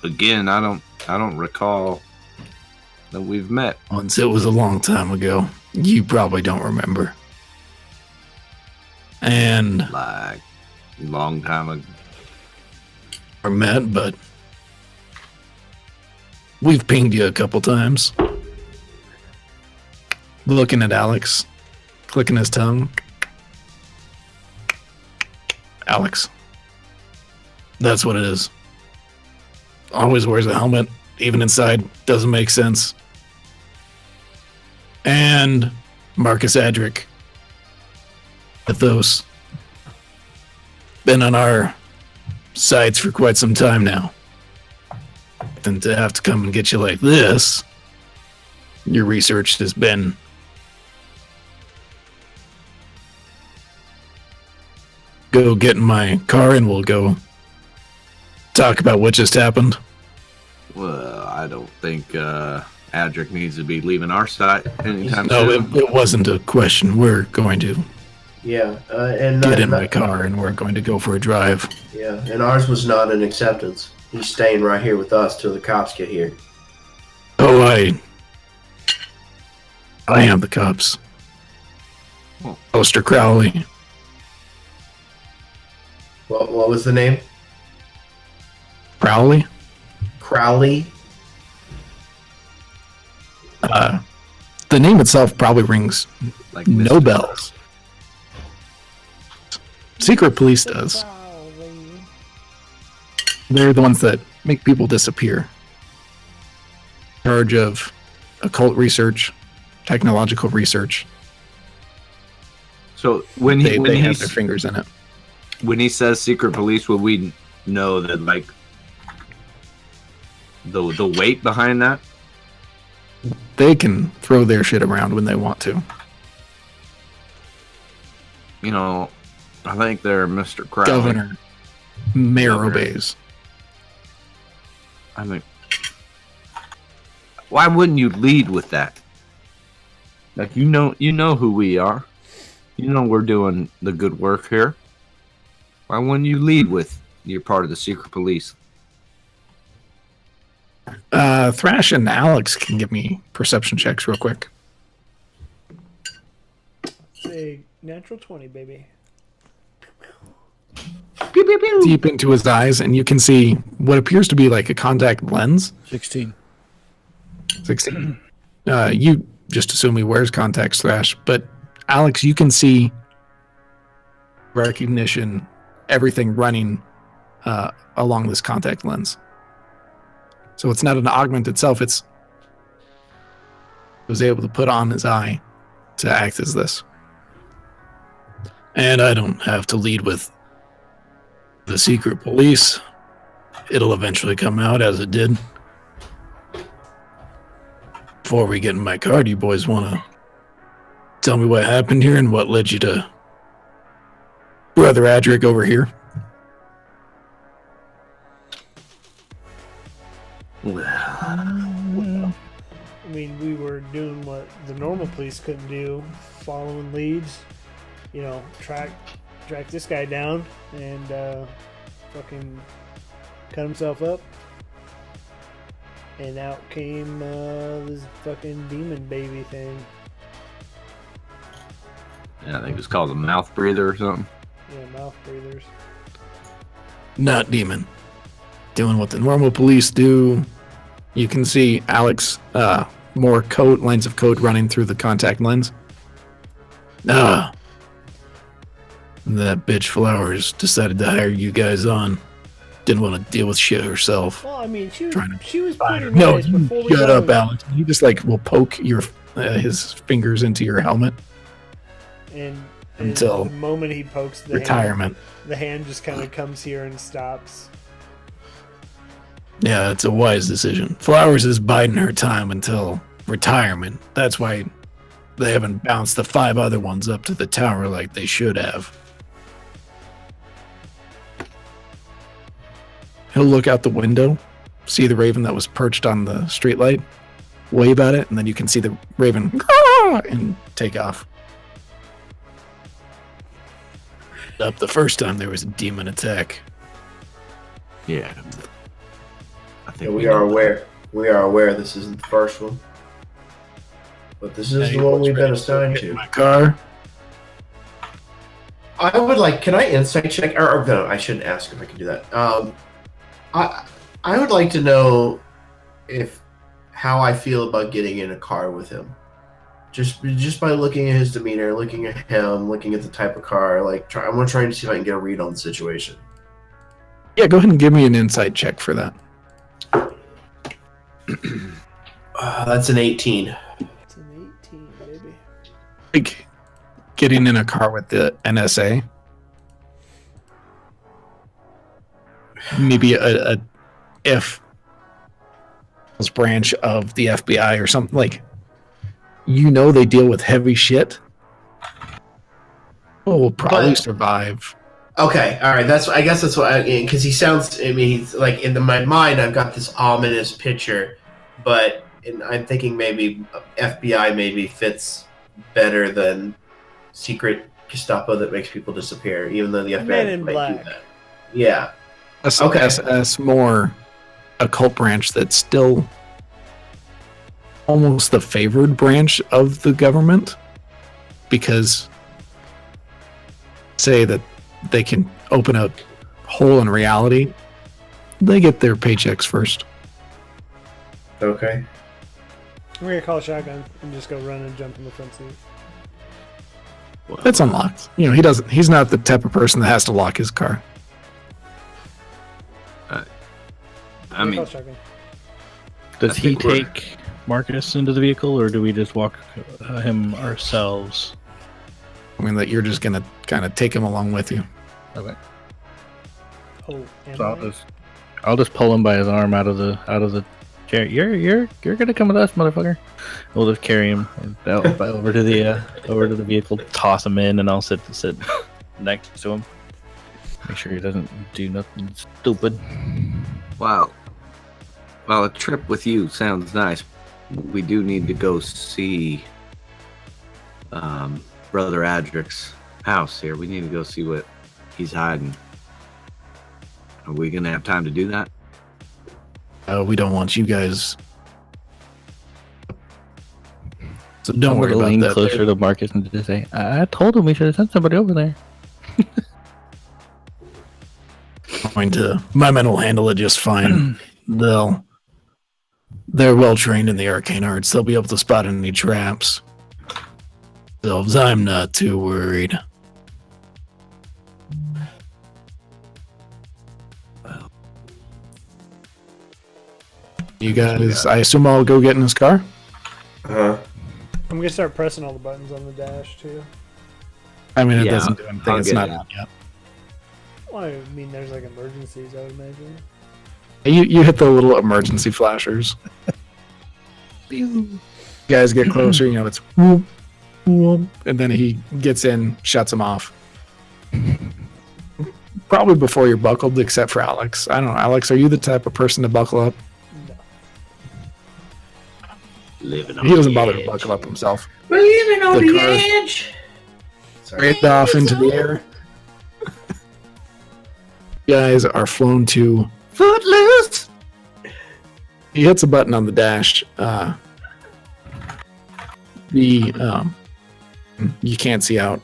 Again, I don't recall that we've met. Once it was a long time ago. You probably don't remember. And Like long time ago. we're met, but we've pinged you a couple times. Looking at Alex, clicking his tongue. Alex. That's what it is. Always wears a helmet, even inside. Doesn't make sense. And Marcus Adric. Mythos. Been on our sides for quite some time now. And to have to come and get you like this, your research has been go get in my car and we'll go talk about what just happened. Well, I don't think Adric needs to be leaving our site anytime No, soon. it wasn't a question. We're going to yeah, and get in my car and we're going to go for a drive. Yeah, and ours was not an acceptance. He's staying right here with us till the cops get here. Oh, I am the cops. Oh. Mr. Crowley. What was the name? Crowley? Crowley. The name itself probably rings Like no Mr. bells. Secret Police does. They're the ones that make people disappear. In charge of occult research, technological research. So when They he have their fingers in it. when he says secret police, will we know that like the weight behind that? They can throw their shit around when they want to. You know, I think they're Mr. Crowley. Governor, Mayor Governor. obeys. I mean, why wouldn't you lead with that? Like you know who we are. You know we're doing the good work here. Why wouldn't you lead with you're part of the secret police? Thrash and Alex can give me perception checks real quick. Big natural 20, baby. Pew, pew, pew. Deep into his eyes, and you can see what appears to be like a contact lens. 16. 16. You just assume he wears contacts, Thrash, but Alex, you can see recognition, everything running along this contact lens. So it's not an augment itself, it was able to put on his eye to act as this. And I don't have to lead with the secret police. It'll eventually come out as it did. Before we get in my car, do you boys want to tell me what happened here and what led you to Brother Adric over here? I mean, we were doing what the normal police couldn't do, following leads. You know, track this guy down and fucking cut himself up. And out came this fucking demon baby thing. Yeah, I think it's called a mouth breather or something. Yeah, mouth breathers. Not demon. Doing what the normal police do. You can see Alex, more lines of code running through the contact lens. That bitch Flowers decided to hire you guys on. Didn't want to deal with shit herself. Well, I mean, she was pretty No, nice before we shut got up, on- Alex. He just will poke his fingers into your helmet. And Until the moment he pokes the retirement. hand, the hand just kind of comes here and stops. Yeah, it's a wise decision. Flowers is biding her time until retirement. That's why they haven't bounced the 5 other ones up to the tower like they should have. He'll look out the window, see the raven that was perched on the streetlight, wave at it, and then you can see the raven and take off. Up the first time there was a demon attack. Yeah. I Yeah, think we are aware. We are aware this isn't the first one, but this is the one we've been assigned Get in to. my car. I would like. Can I insight check? Or no, I shouldn't ask if I can do that. I would like to know how I feel about getting in a car with him. Just by looking at his demeanor, looking at him, looking at the type of car. I'm gonna try and see if I can get a read on the situation. Yeah, go ahead and give me an insight check for that. That's an 18. It's an 18, baby. Like getting in a car with the NSA. Maybe a if branch of the FBI or something they deal with heavy shit. We'll probably survive. Okay, all right. I guess that's what because he sounds. I mean, he's like in my mind. I've got this ominous picture, but I'm thinking maybe FBI maybe fits better than secret Gestapo that makes people disappear, even though the FBI Men in might Black. do that. Yeah. Okay. SS more a cult branch that's still almost the favored branch of the government because say that they can open a hole in reality, they get their paychecks first. Okay. I'm gonna call shotgun and just go run and jump in the front seat. It's unlocked. He's not the type of person that has to lock his car. I mean, Call shotgun. Does I he think we're- take Marcus into the vehicle, or do we just walk him ourselves? I mean, that you're just gonna kind of take him along with you. Okay. Oh, am So I? I'll just pull him by his arm out of the chair. You're gonna come with us, motherfucker. We'll just carry him over to the vehicle, toss him in, and I'll sit next to him. Make sure he doesn't do nothing stupid. Wow. Well, a trip with you sounds nice. We do need to go see Brother Adric's house here. We need to go see what he's hiding. Are we gonna have time to do that? We don't want you guys. So don't I'm worry gonna about lean that. closer to Marcus and just say, I told him we should have sent somebody over there. My men will handle it just fine. They're well trained in the arcane arts. They'll be able to spot any traps. So I'm not too worried. You guys, I assume I'll go get in his car? Uh-huh. I'm gonna start pressing all the buttons on the dash too. I mean, it Yeah, doesn't do anything. I'll It's get not in. out yet. Well, I mean, there's like emergencies, I would imagine. You hit the little emergency flashers. You guys get closer, it's whoop, whoop, and then he gets in, shuts him off. Probably before you're buckled, except for Alex. I don't know, Alex, are you the type of person to buckle up? No. Living on He doesn't the bother to edge. buckle up himself. Leaving on The the car- edge. Sorry. Straight off into the air. You guys are flown to Footloose. He hits a button on the dash. You can't see out.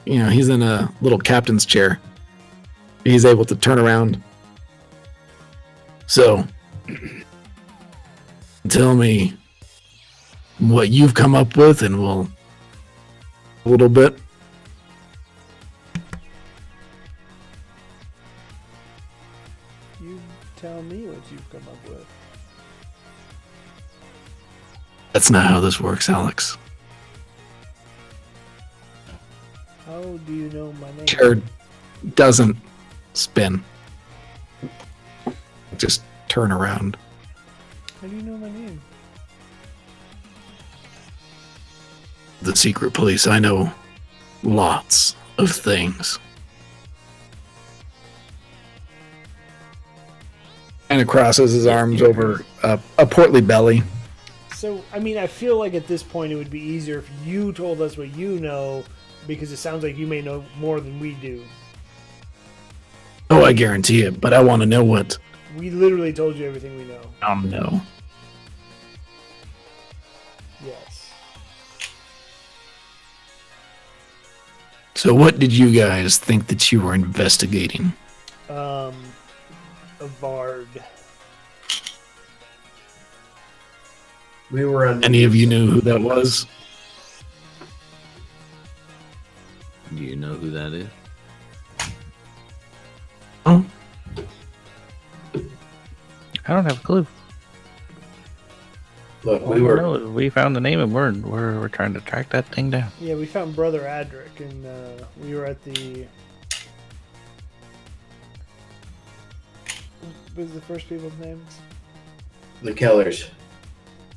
He's in a little captain's chair. He's able to turn around. So, tell me what you've come up with, and we'll a little bit. You tell me what you've come up with. That's not how this works, Alex. How do you know my name? Chair doesn't spin. Just turn around. How do you know my name? The secret police, I know lots of things. And crosses his arms over a portly belly. So, I mean, I feel like at this point it would be easier if you told us what you know, because it sounds like you may know more than we do. Oh, I guarantee it, but I want to know what. We literally told you everything we know. I don't know. Yes. So what did you guys think that you were investigating? A Vard. We were on. Any of you knew who that was? Do you know who that is? Oh, I don't have a clue. Look, All we I were. know is we found the name and we're trying to track that thing down. Yeah, we found Brother Adric, and we were at the. What was the first people's names? The Kellers.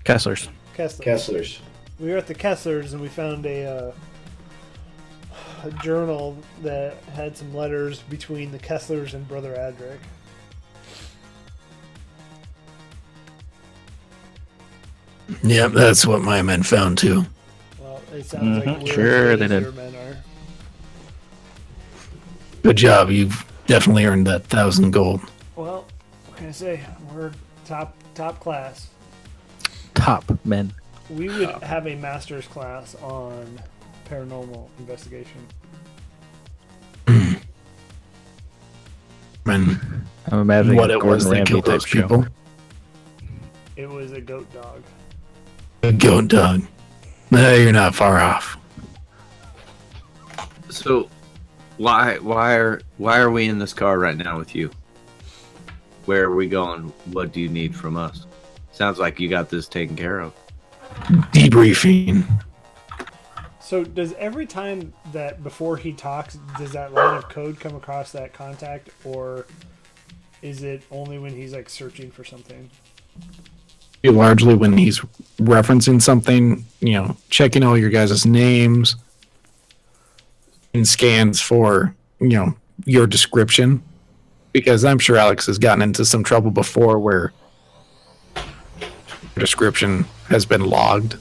Kesslers. Kessler. Kesslers. We were at the Kesslers, and we found a journal that had some letters between the Kesslers and Brother Adric. yeah, that's what my men found too. Well, it sounds like we're Sure as they good as did. your men are. Good job. You've definitely earned that 1,000 gold. Well, what can I say? We're top class. Top men. We would have a master's class on paranormal investigation. And I'm imagining what a it Gordon was that Ramsay killed type those show. people. It was a goat dog. A goat dog. You're not far off. So, why are we in this car right now with you? Where are we going? What do you need from us? Sounds like you got this taken care of. Debriefing. So does every time that before he talks, does that line of code come across that contact, or is it only when he's like searching for something? Largely when he's referencing something, checking all your guys' names and scans for, your description. Because I'm sure Alex has gotten into some trouble before where description has been logged.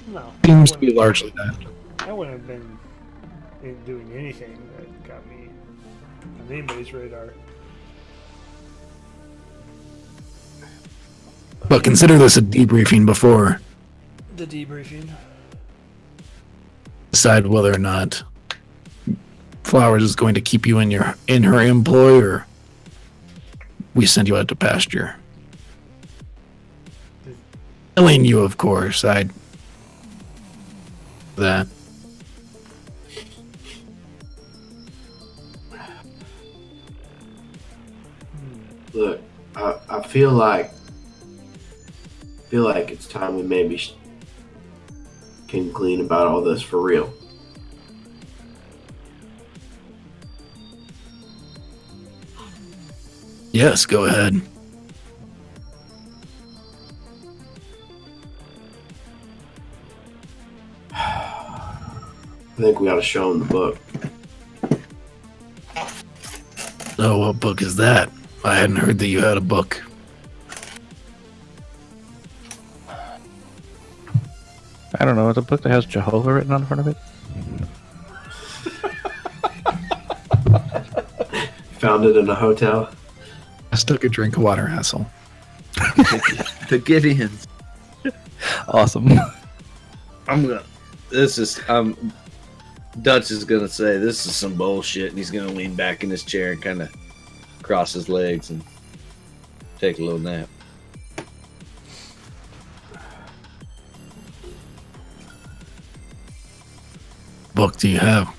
No. Seems to be largely that. I wouldn't have been doing anything that got me on anybody's radar. But consider this a debriefing before The debriefing. decide whether or not Flowers is going to keep you in her employ, or we send you out to pasture. Killing you, of course. That. Look, I feel like it's time we maybe can clean about all this for real. Yes, go ahead. I think we ought to show him the book. Oh, what book is that? I hadn't heard that you had a book. I don't know. It's a book that has Jehovah written on the front of it. Found it in a hotel. I took a drink of water, asshole. The Gideons. Awesome. Dutch is gonna say this is some bullshit, and he's gonna lean back in his chair and kind of cross his legs and take a little nap. Book do you have?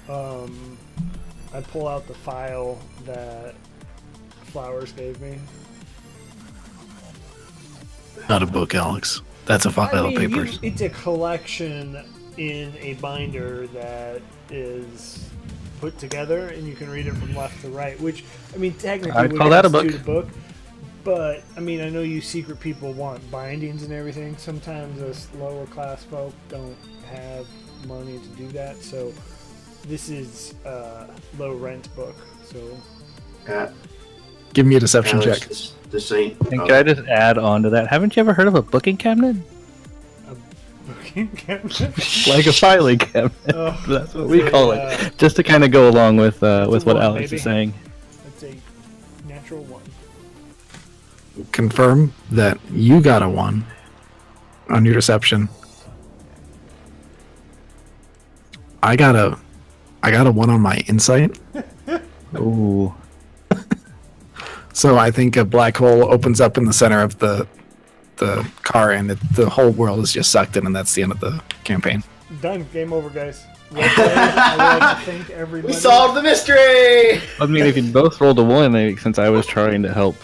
I pull out the file that Flowers gave me. Not a book, Alex. That's a file of papers. It's a collection in a binder that is put together, and you can read it from left to right. Which, I mean, technically, I'd would call that a constitute book. a book. But I mean, I know you secret people want bindings and everything. Sometimes us lower class folk don't have money to do that. So this is a low rent book. So Give me a deception Alex, check. This ain't. And can I just add on to that? Haven't you ever heard of a booking cabinet? a booking cabinet. Like a filing cabinet. Oh, That's what we call it. Just to kind of go along with what one, Alex baby. is saying. That's a natural one. Confirm that you got a 1 on your deception. I got a 1 on my insight. Ooh. So I think a black hole opens up in the center of the car, and the whole world is just sucked in, and that's the end of the campaign. Done. Game over, guys. Well played. I would like to thank everybody. We solved the mystery. I mean, if you both rolled a 1, since I was trying to help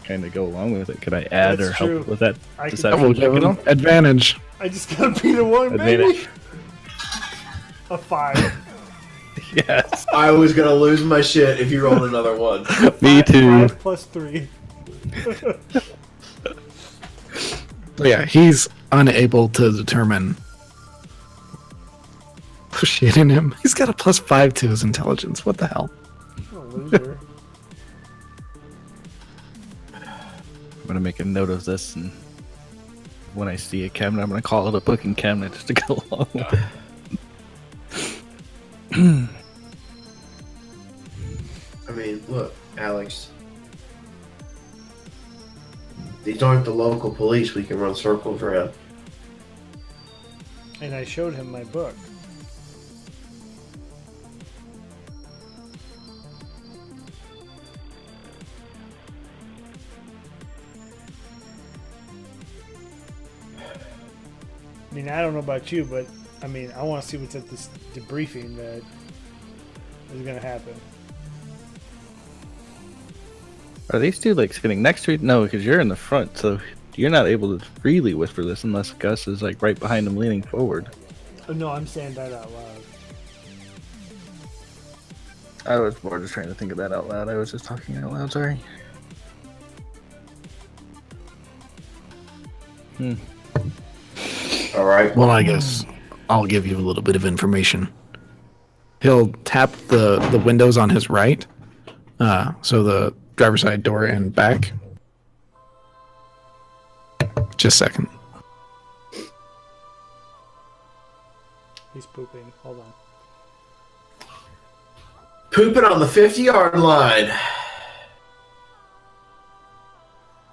kind of go along with it, could I add That's or true. help with that I could- deception We'll check give at all? him advantage. I just gotta beat a 1, baby. Advantage. A 5. Yes. I was gonna lose my shit if you rolled another one. Me too. 5 plus 3. So yeah, he's unable to determine shit in him. He's got a +5 to his intelligence. What the hell? What a loser. I'm gonna make a note of this, and when I see a cabinet, I'm gonna call it a booking cabinet just to go along with it. I mean, look, Alex. These aren't the local police we can run circles around. And I showed him my book. I mean, I don't know about you, but I mean, I want to see what's at this debriefing that is going to happen. Are these two like sitting next to each? No, because you're in the front. So you're not able to freely whisper this unless Gus is like right behind him, leaning forward. Oh, no, I'm saying that out loud. I was more just trying to think of that out loud. I was just talking out loud. Sorry. All right. Well, I guess I'll give you a little bit of information. He'll tap the windows on his right, so the driver's side door and back. Just a second. He's pooping. Hold on. Pooping on the 50-yard line.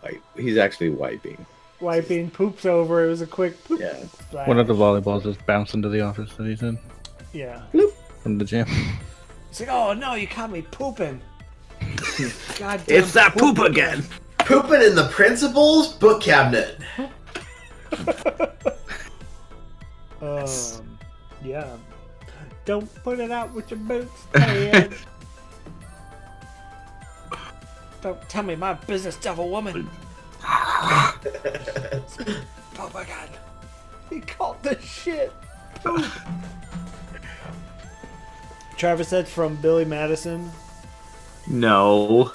Like, he's actually wiping. Wiping, poops over. It was a quick poop. Yeah. Splash. One of the volleyballs just bounced into the office that he's in Yeah. from the gym. It's like, oh no, you caught me pooping. God damn It's that poop again. Pooping in the principal's book cabinet. Yeah. Don't put it out with your boots, Dad. Don't tell me my business, devil woman. Oh my god. He called this shit. Poop. Travis said from Billy Madison. No.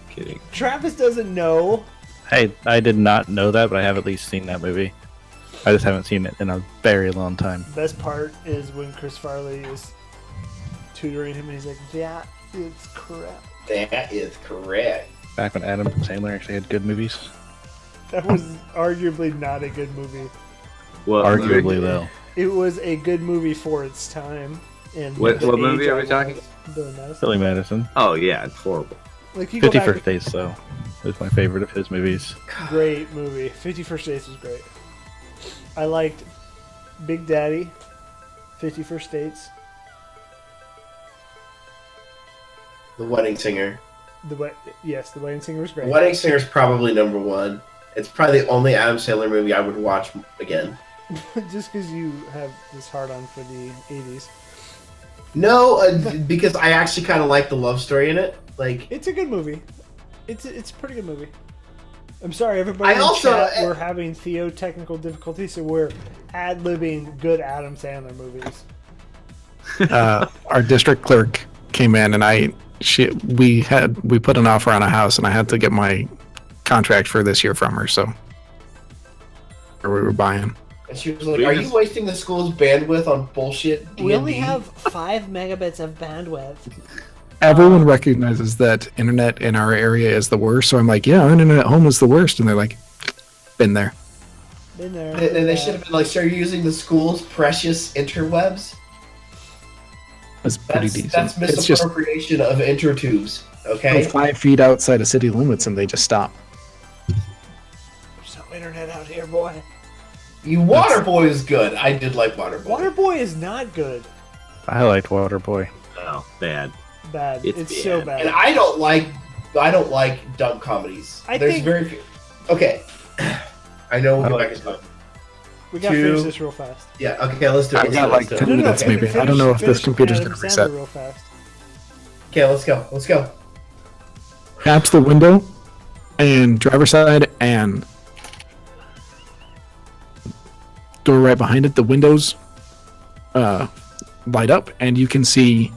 Kidding. Travis doesn't know. Hey, I did not know that, but I have at least seen that movie. I just haven't seen it in a very long time. Best part is when Chris Farley is tutoring him and he's like, that is correct. That is correct. Back when Adam Sandler actually had good movies. That was arguably not a good movie. Well, Arguably, though. It was a good movie for its time. And What the movie age are we I talking? was. Billy Madison. Billy Madison. Oh yeah, it's horrible. Like you go 50 back, First Dates, though, was my favorite of his movies. great movie. 51st Dates was great. I liked Big Daddy, 51st Dates, The Wedding Singer. The Wedding Singer was The great. Wedding Singer is probably number one. It's probably the only Adam Sandler movie I would watch again. Just because you have this hard on for the 80s. No, because I actually kind of like the love story in it. Like, It's a good movie. It's a pretty good movie. I'm sorry, everybody I in also- chat, we're having Theo technical difficulties, so we're ad-libbing good Adam Sandler movies. Our district clerk came in, and we put an offer on a house, and I had to get my contract for this year from her. So, or we were buying. and she was like, "Are you wasting the school's bandwidth on bullshit?" D&D? We only have 5 megabits of bandwidth. Everyone recognizes that internet in our area is the worst. So I'm like, yeah, internet at home is the worst, and they're like, been there. Been there. And they should have been like, "So you're using the school's precious interwebs?" It's pretty decent. That's It's just misappropriation of intertubes. Okay. 5 feet outside of city limits, and they just stop. There's no internet out here, boy. Waterboy is good. I did like Waterboy. Waterboy is not good. I liked Waterboy. Oh, bad. Bad. It's It's so bad. And bad. I don't like dumb comedies. I There's think- very few. Okay. I know we'll I get like back into it. We gotta two- finish this real fast. Yeah, okay, let's do it. I Let's got do it, like let's do 10 it. minutes Okay. maybe. I don't know if this Finish computer's Adam going to Sandler reset. real fast. Okay, let's go. Let's go. Taps the window, and driver's side, and door right behind it. The windows light up, and you can see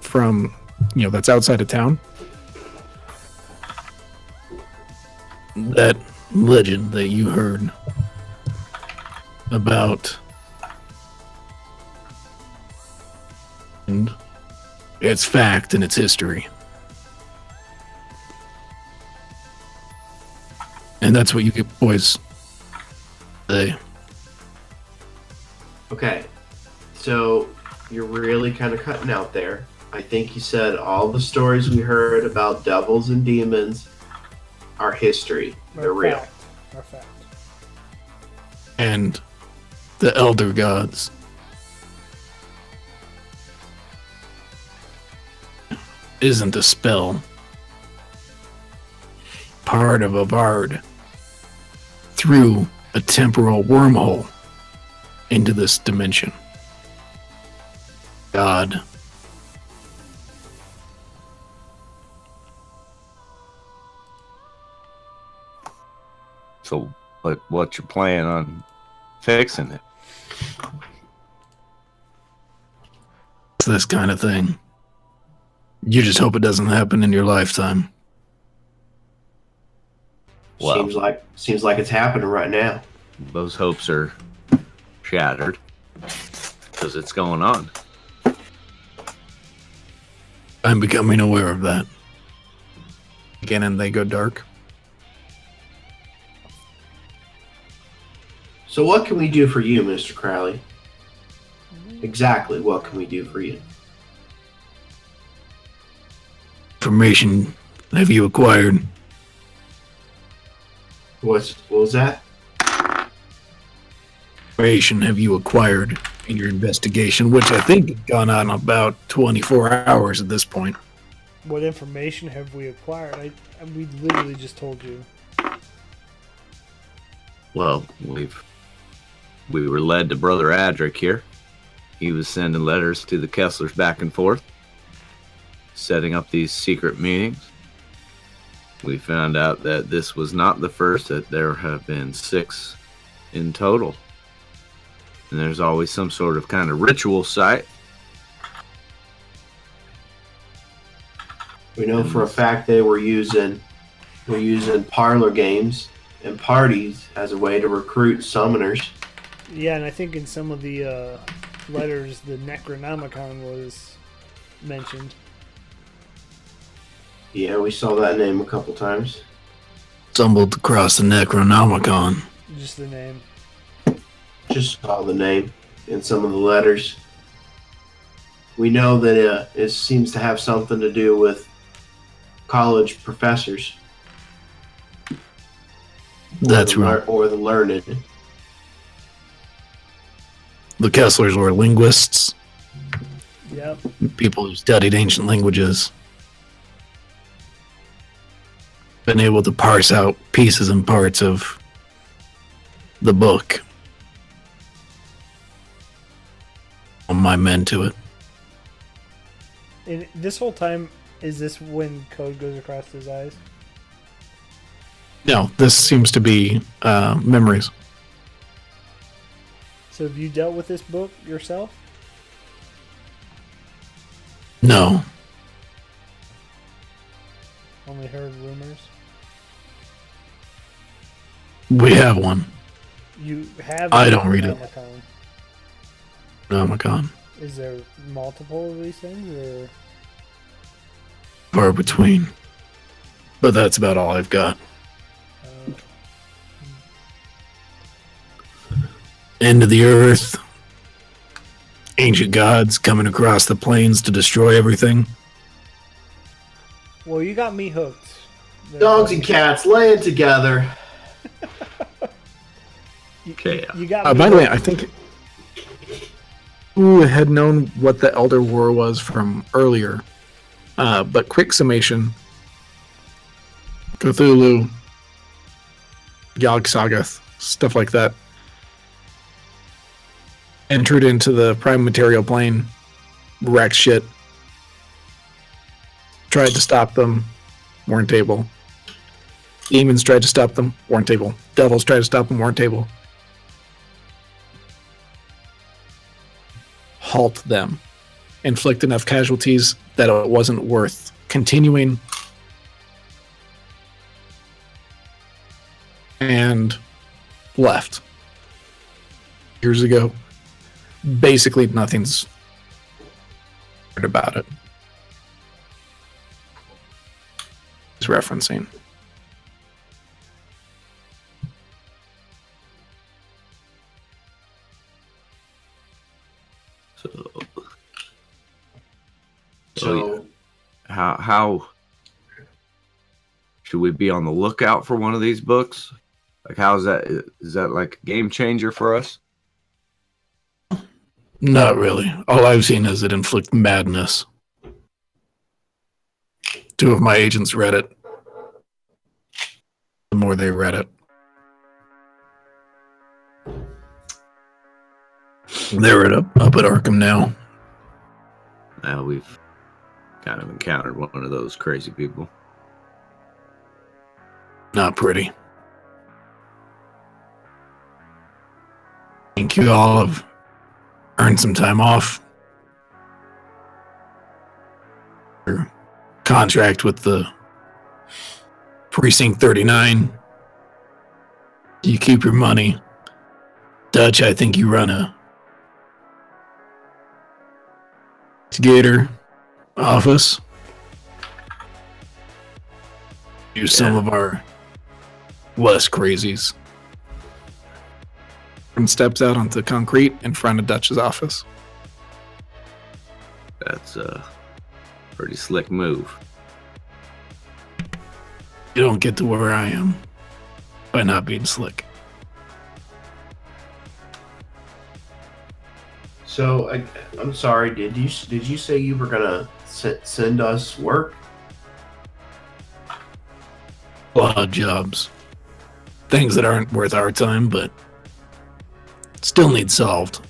from that's outside of town. That legend that you heard about, and it's fact and it's history. And that's what you get, boys. Say. Okay. So you're really kind of cutting out there. I think you said all the stories we heard about devils and demons are history. They're real. Are fact. And the elder gods. Isn't a spell. Part of a bard through a temporal wormhole into this dimension. God So, what's your plan on fixing it? It's this kind of thing. You just hope it doesn't happen in your lifetime. Well, Seems like it's happening right now. those hopes are shattered because it's going on. I'm becoming aware of that. Again, and they go dark. So what can we do for you, Mr. Crowley? Exactly what can we do for you? Information have you acquired? What was that? Information have you acquired in your investigation, which I think has gone on about 24 hours at this point. What information have we acquired? We literally just told you. Well, we were led to Brother Adric here. He was sending letters to the Kesslers back and forth, setting up these secret meetings. We found out that this was not the first, that there have been 6 in total. And there's always some sort of kind of ritual site. We know for a fact they were using parlor games and parties as a way to recruit summoners. Yeah, and I think in some of the letters, the Necronomicon was mentioned. Yeah, we saw that name a couple times. Stumbled across the Necronomicon. Just the name. Just saw the name in some of the letters. We know that it seems to have something to do with college professors. That's right. Or the learned. The Kesslers were linguists, Yep. people who studied ancient languages. Been able to parse out pieces and parts of the book. On my men to it. And this whole time, is this when code goes across his eyes? No, this seems to be memories. So have you dealt with this book yourself? No. Only heard rumors? We have one. You have I don't read it. Necronomicon. Nomicon. Is there multiple of these things, or Far between. But that's about all I've got. End of the earth. Ancient gods coming across the plains to destroy everything. well, you got me hooked. Dogs and cats laying together. Okay. You got me By the way, hooked. I think who had known what the Elder War was from earlier. But quick summation. Cthulhu, Yog-Sothoth, stuff like that. Entered into the prime material plane, wrecked shit. Tried to stop them, weren't able. Demons tried to stop them, weren't able. Devils tried to stop them, weren't able. Halt them. Inflict enough casualties that it wasn't worth continuing. And left. Years ago. Basically, nothing's heard about it. He's referencing. So How should we be on the lookout for one of these books? Like, how is that? Is that like a game changer for us? Not really. All I've seen is it inflict madness. 2 of my agents read it. The more they read it. They're up at Arkham now. Now we've kind of encountered one of those crazy people. Not pretty. think you all have earned some time off. Your contract with the Precinct 39. You keep your money. Dutch, I think you run a Gator office. Do some of our less crazies. And steps out onto concrete in front of Dutch's office. That's a pretty slick move. You don't get to where I am by not being slick. So I'm sorry. Did you say you were gonna send us work? A lot of jobs. Things that aren't worth our time, but still need solved.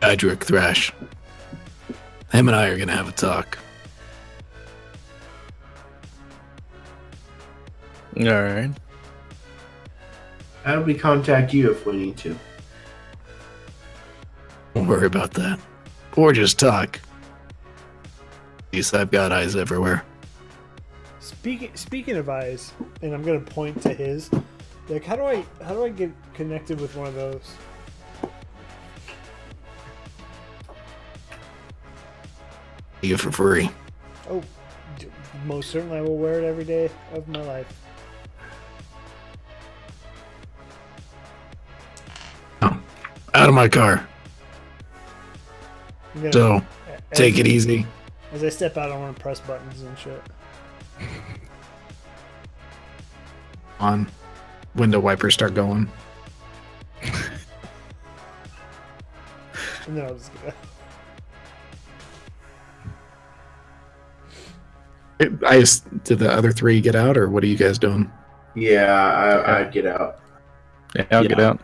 Idric Thrash. Him and I are gonna have a talk. Alright. How do we contact you if we need to? Don't worry about that. Or just talk. At least I've got eyes everywhere. Speaking of eyes, and I'm gonna point to his. Like, how do I get connected with one of those? You for free. Oh, most certainly I will wear it every day of my life. Out of my car. So, take it easy. As I step out, I want to press buttons and shit. On. Window wipers start going. And then I'll just go. Did the other three get out, or what are you guys doing? Yeah, I'd get out. Yeah, I'll get out.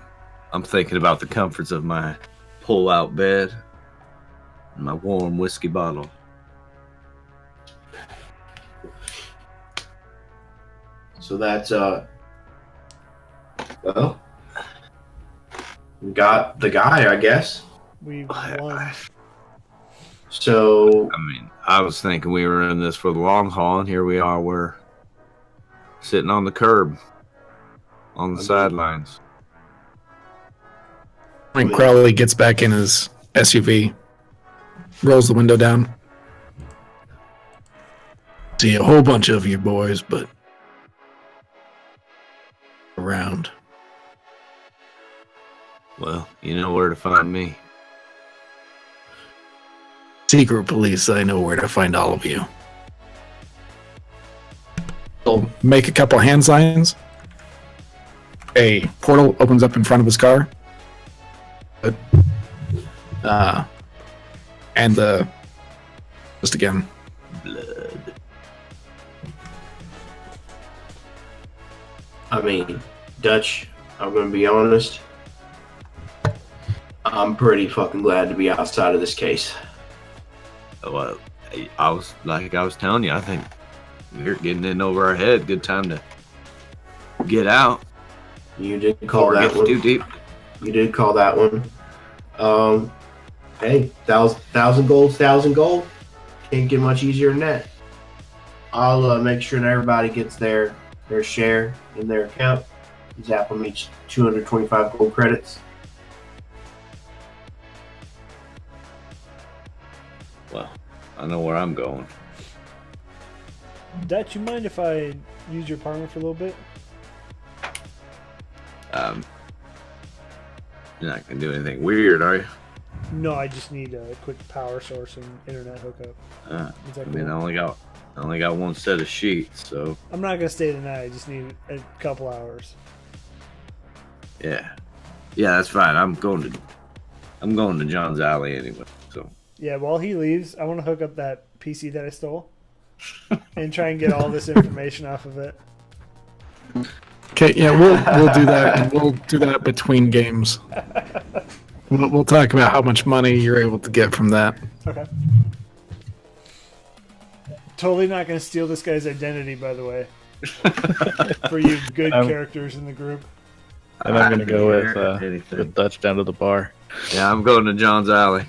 I'm thinking about the comforts of my pull-out bed and my warm whiskey bottle. So that's well, we got the guy, I guess. We won. So I mean, I was thinking we were in this for the long haul, and here we are. We're sitting on the curb, on the sidelines. When Crowley gets back in his SUV, rolls the window down. See a whole bunch of you boys, but around. Well, you know where to find me. Secret police, I know where to find all of you. He'll make a couple hand signs. A portal opens up in front of his car. And just again. Blood. I mean, Dutch, I'm gonna be honest. I'm pretty fucking glad to be outside of this case. Well, I was telling you, I think we're getting in over our head. Good time to get out. You did call Before it that gets one. too deep. You did call that one. Hey, 1,000 gold. Can't get much easier than that. I'll make sure that everybody gets their share in their account. Zap them each 225 gold credits. Well, I know where I'm going. Dutch, you mind if I use your apartment for a little bit? You're not gonna do anything weird, are you? No, I just need a quick power source and internet hookup. Is that I mean, cool? I only got one set of sheets, so I'm not gonna stay the night. I just need a couple hours. yeah, that's fine. I'm going to John's Alley anyway. So Yeah, while he leaves, I want to hook up that PC that I stole and try and get all this information off of it. Okay, yeah, we'll do that, and we'll do that between games. We'll talk about how much money you're able to get from that. Okay. Totally not going to steal this guy's identity, by the way. For you good characters in the group. And I'm gonna go anything. with Dutch down to the bar. Yeah, I'm going to John's Alley.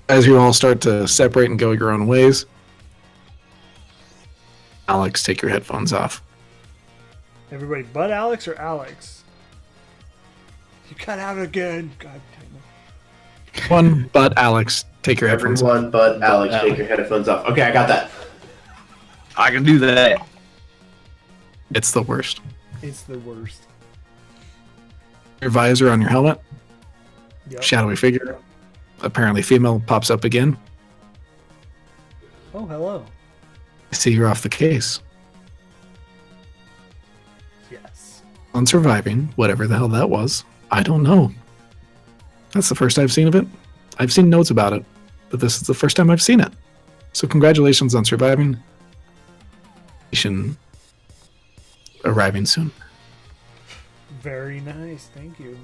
As you all start to separate and go your own ways, Alex, take your headphones off. Everybody but Alex or Alex? You cut out again. God damn it. One but Alex, take your headphones off. Everyone but Alex, take your headphones off. Okay, I got that. I can do that. It's the worst. It's the worst. Your visor on your helmet, Yep. shadowy figure, apparently female, pops up again. Oh, hello. I see you're off the case. Yes. On surviving, whatever the hell that was, I don't know. That's the first I've seen of it. I've seen notes about it, but this is the first time I've seen it. So congratulations on surviving. Arriving soon. Very nice. Thank you.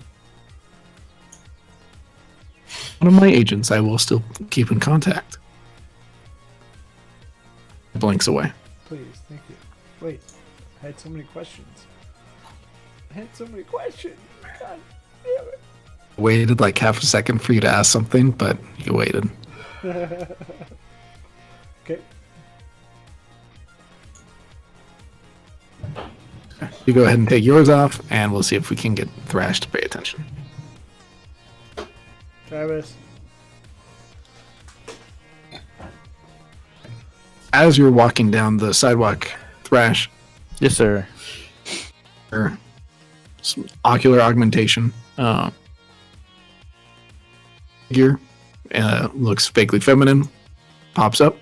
One of my agents I will still keep in contact. Blinks away. Please. Thank you. Wait. I had so many questions. God damn it. Waited like half a second for you to ask something, but you waited. Okay. You go ahead and take yours off, and we'll see if we can get Thrash to pay attention. Travis. As you're walking down the sidewalk, Thrash, Yes, sir. or some ocular augmentation figure, looks vaguely feminine, pops up.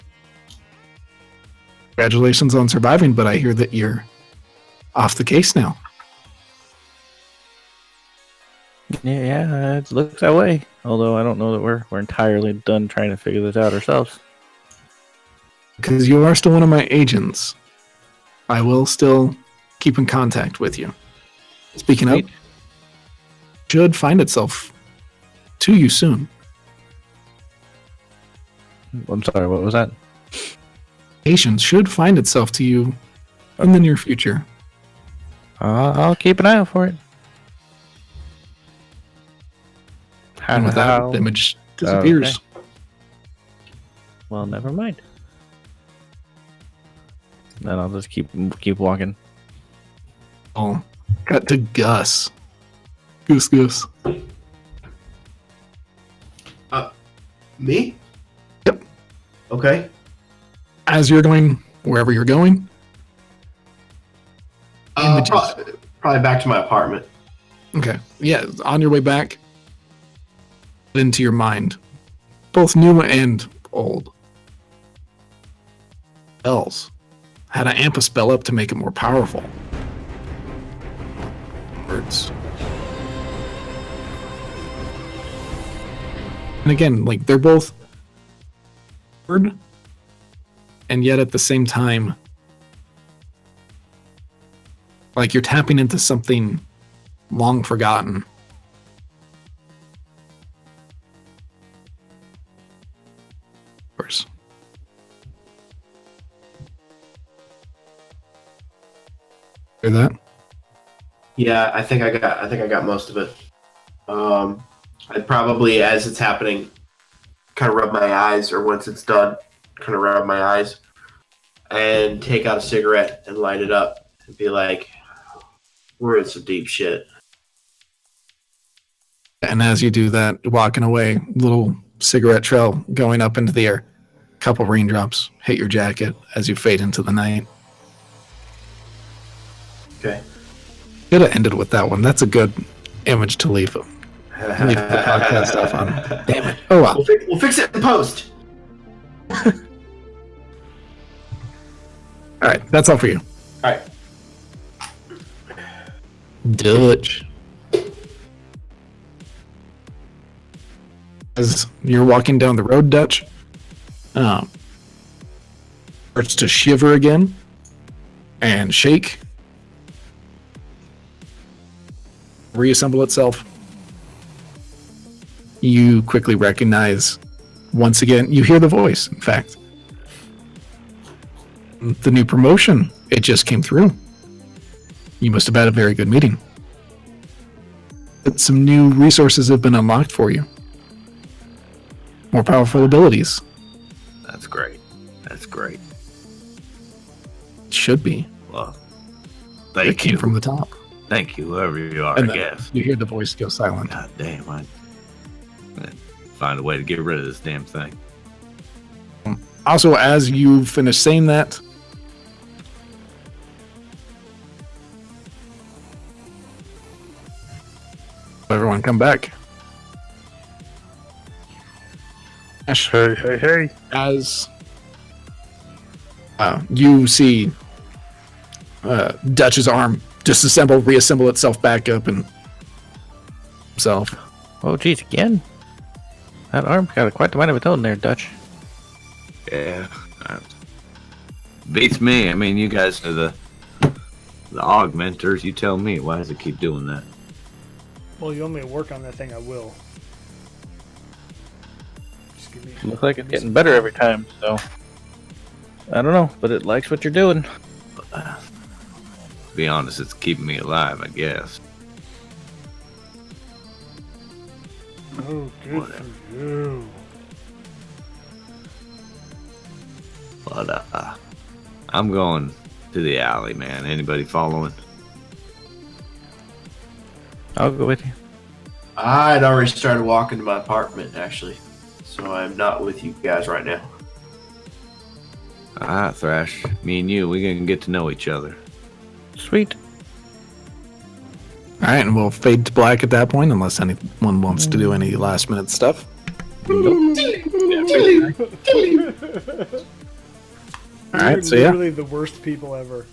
Congratulations on surviving, but I hear that you're off the case now. Yeah, it looks that way. Although I don't know that we're entirely done trying to figure this out ourselves. Because you are still one of my agents, I will still keep in contact with you. Speaking of, should find itself to you soon. I'm sorry, what was that? Patience should find itself to you in the near future. I'll keep an eye out for it. And with that, the image disappears. Okay. Well, never mind. Then I'll just keep walking. Oh, cut to Gus. Goose. Me? Yep. Okay. As you're going wherever you're going, images. Probably back to my apartment. Okay. Yeah, on your way back, into your mind, both new and old. Spells. How to amp a spell up to make it more powerful. Words. And again, like they're both word, and yet at the same time, like you're tapping into something long forgotten. Of course. Hear that? Yeah, I think I got most of it. I'd probably, as it's happening, kind of rub my eyes, or once it's done, kind of rub my eyes, and take out a cigarette and light it up and be like, we're in some deep shit. And as you do that, walking away, little cigarette trail going up into the air. Couple raindrops hit your jacket as you fade into the night. Okay. Could have ended with that one. That's a good image to leave the podcast stuff on. Damn it. Oh well. We'll fix it in post. All right, that's all for you. All right. Dutch. As you're walking down the road, Dutch, starts to shiver again and shake, reassemble itself. You quickly recognize, once again, you hear the voice, in fact. The new promotion, it just came through. You must have had a very good meeting. that some new resources have been unlocked for you. More powerful abilities. That's great. That's great. Should be. Well, It thank came you. from the top. Thank you, whoever you are, And I then guess. you hear the voice go silent. God damn, I find a way to get rid of this damn thing. Also, as you finish saying that, everyone come back. Ash, Hey. as you see Dutch's arm reassemble itself back up and himself. Oh, geez, again? That arm's got quite the mind of its own there, Dutch. Yeah. Beats me. I mean, you guys are the augmenters. You tell me. Why does it keep doing that? Well, you want me to work on that thing, I will. Just give me. Looks like it's getting better every time, so. I don't know, but it likes what you're doing. To be honest, it's keeping me alive, I guess. Oh, good Whatever. for you. But I'm going to the alley, man. Anybody following? I'll go with you. I'd already started walking to my apartment, actually. So I'm not with you guys right now. Ah, Thrash. Me and you, we're gonna get to know each other. Sweet. All right, and we'll fade to black at that point, unless anyone wants to do any last minute stuff. All right, so yeah. Literally the worst people ever.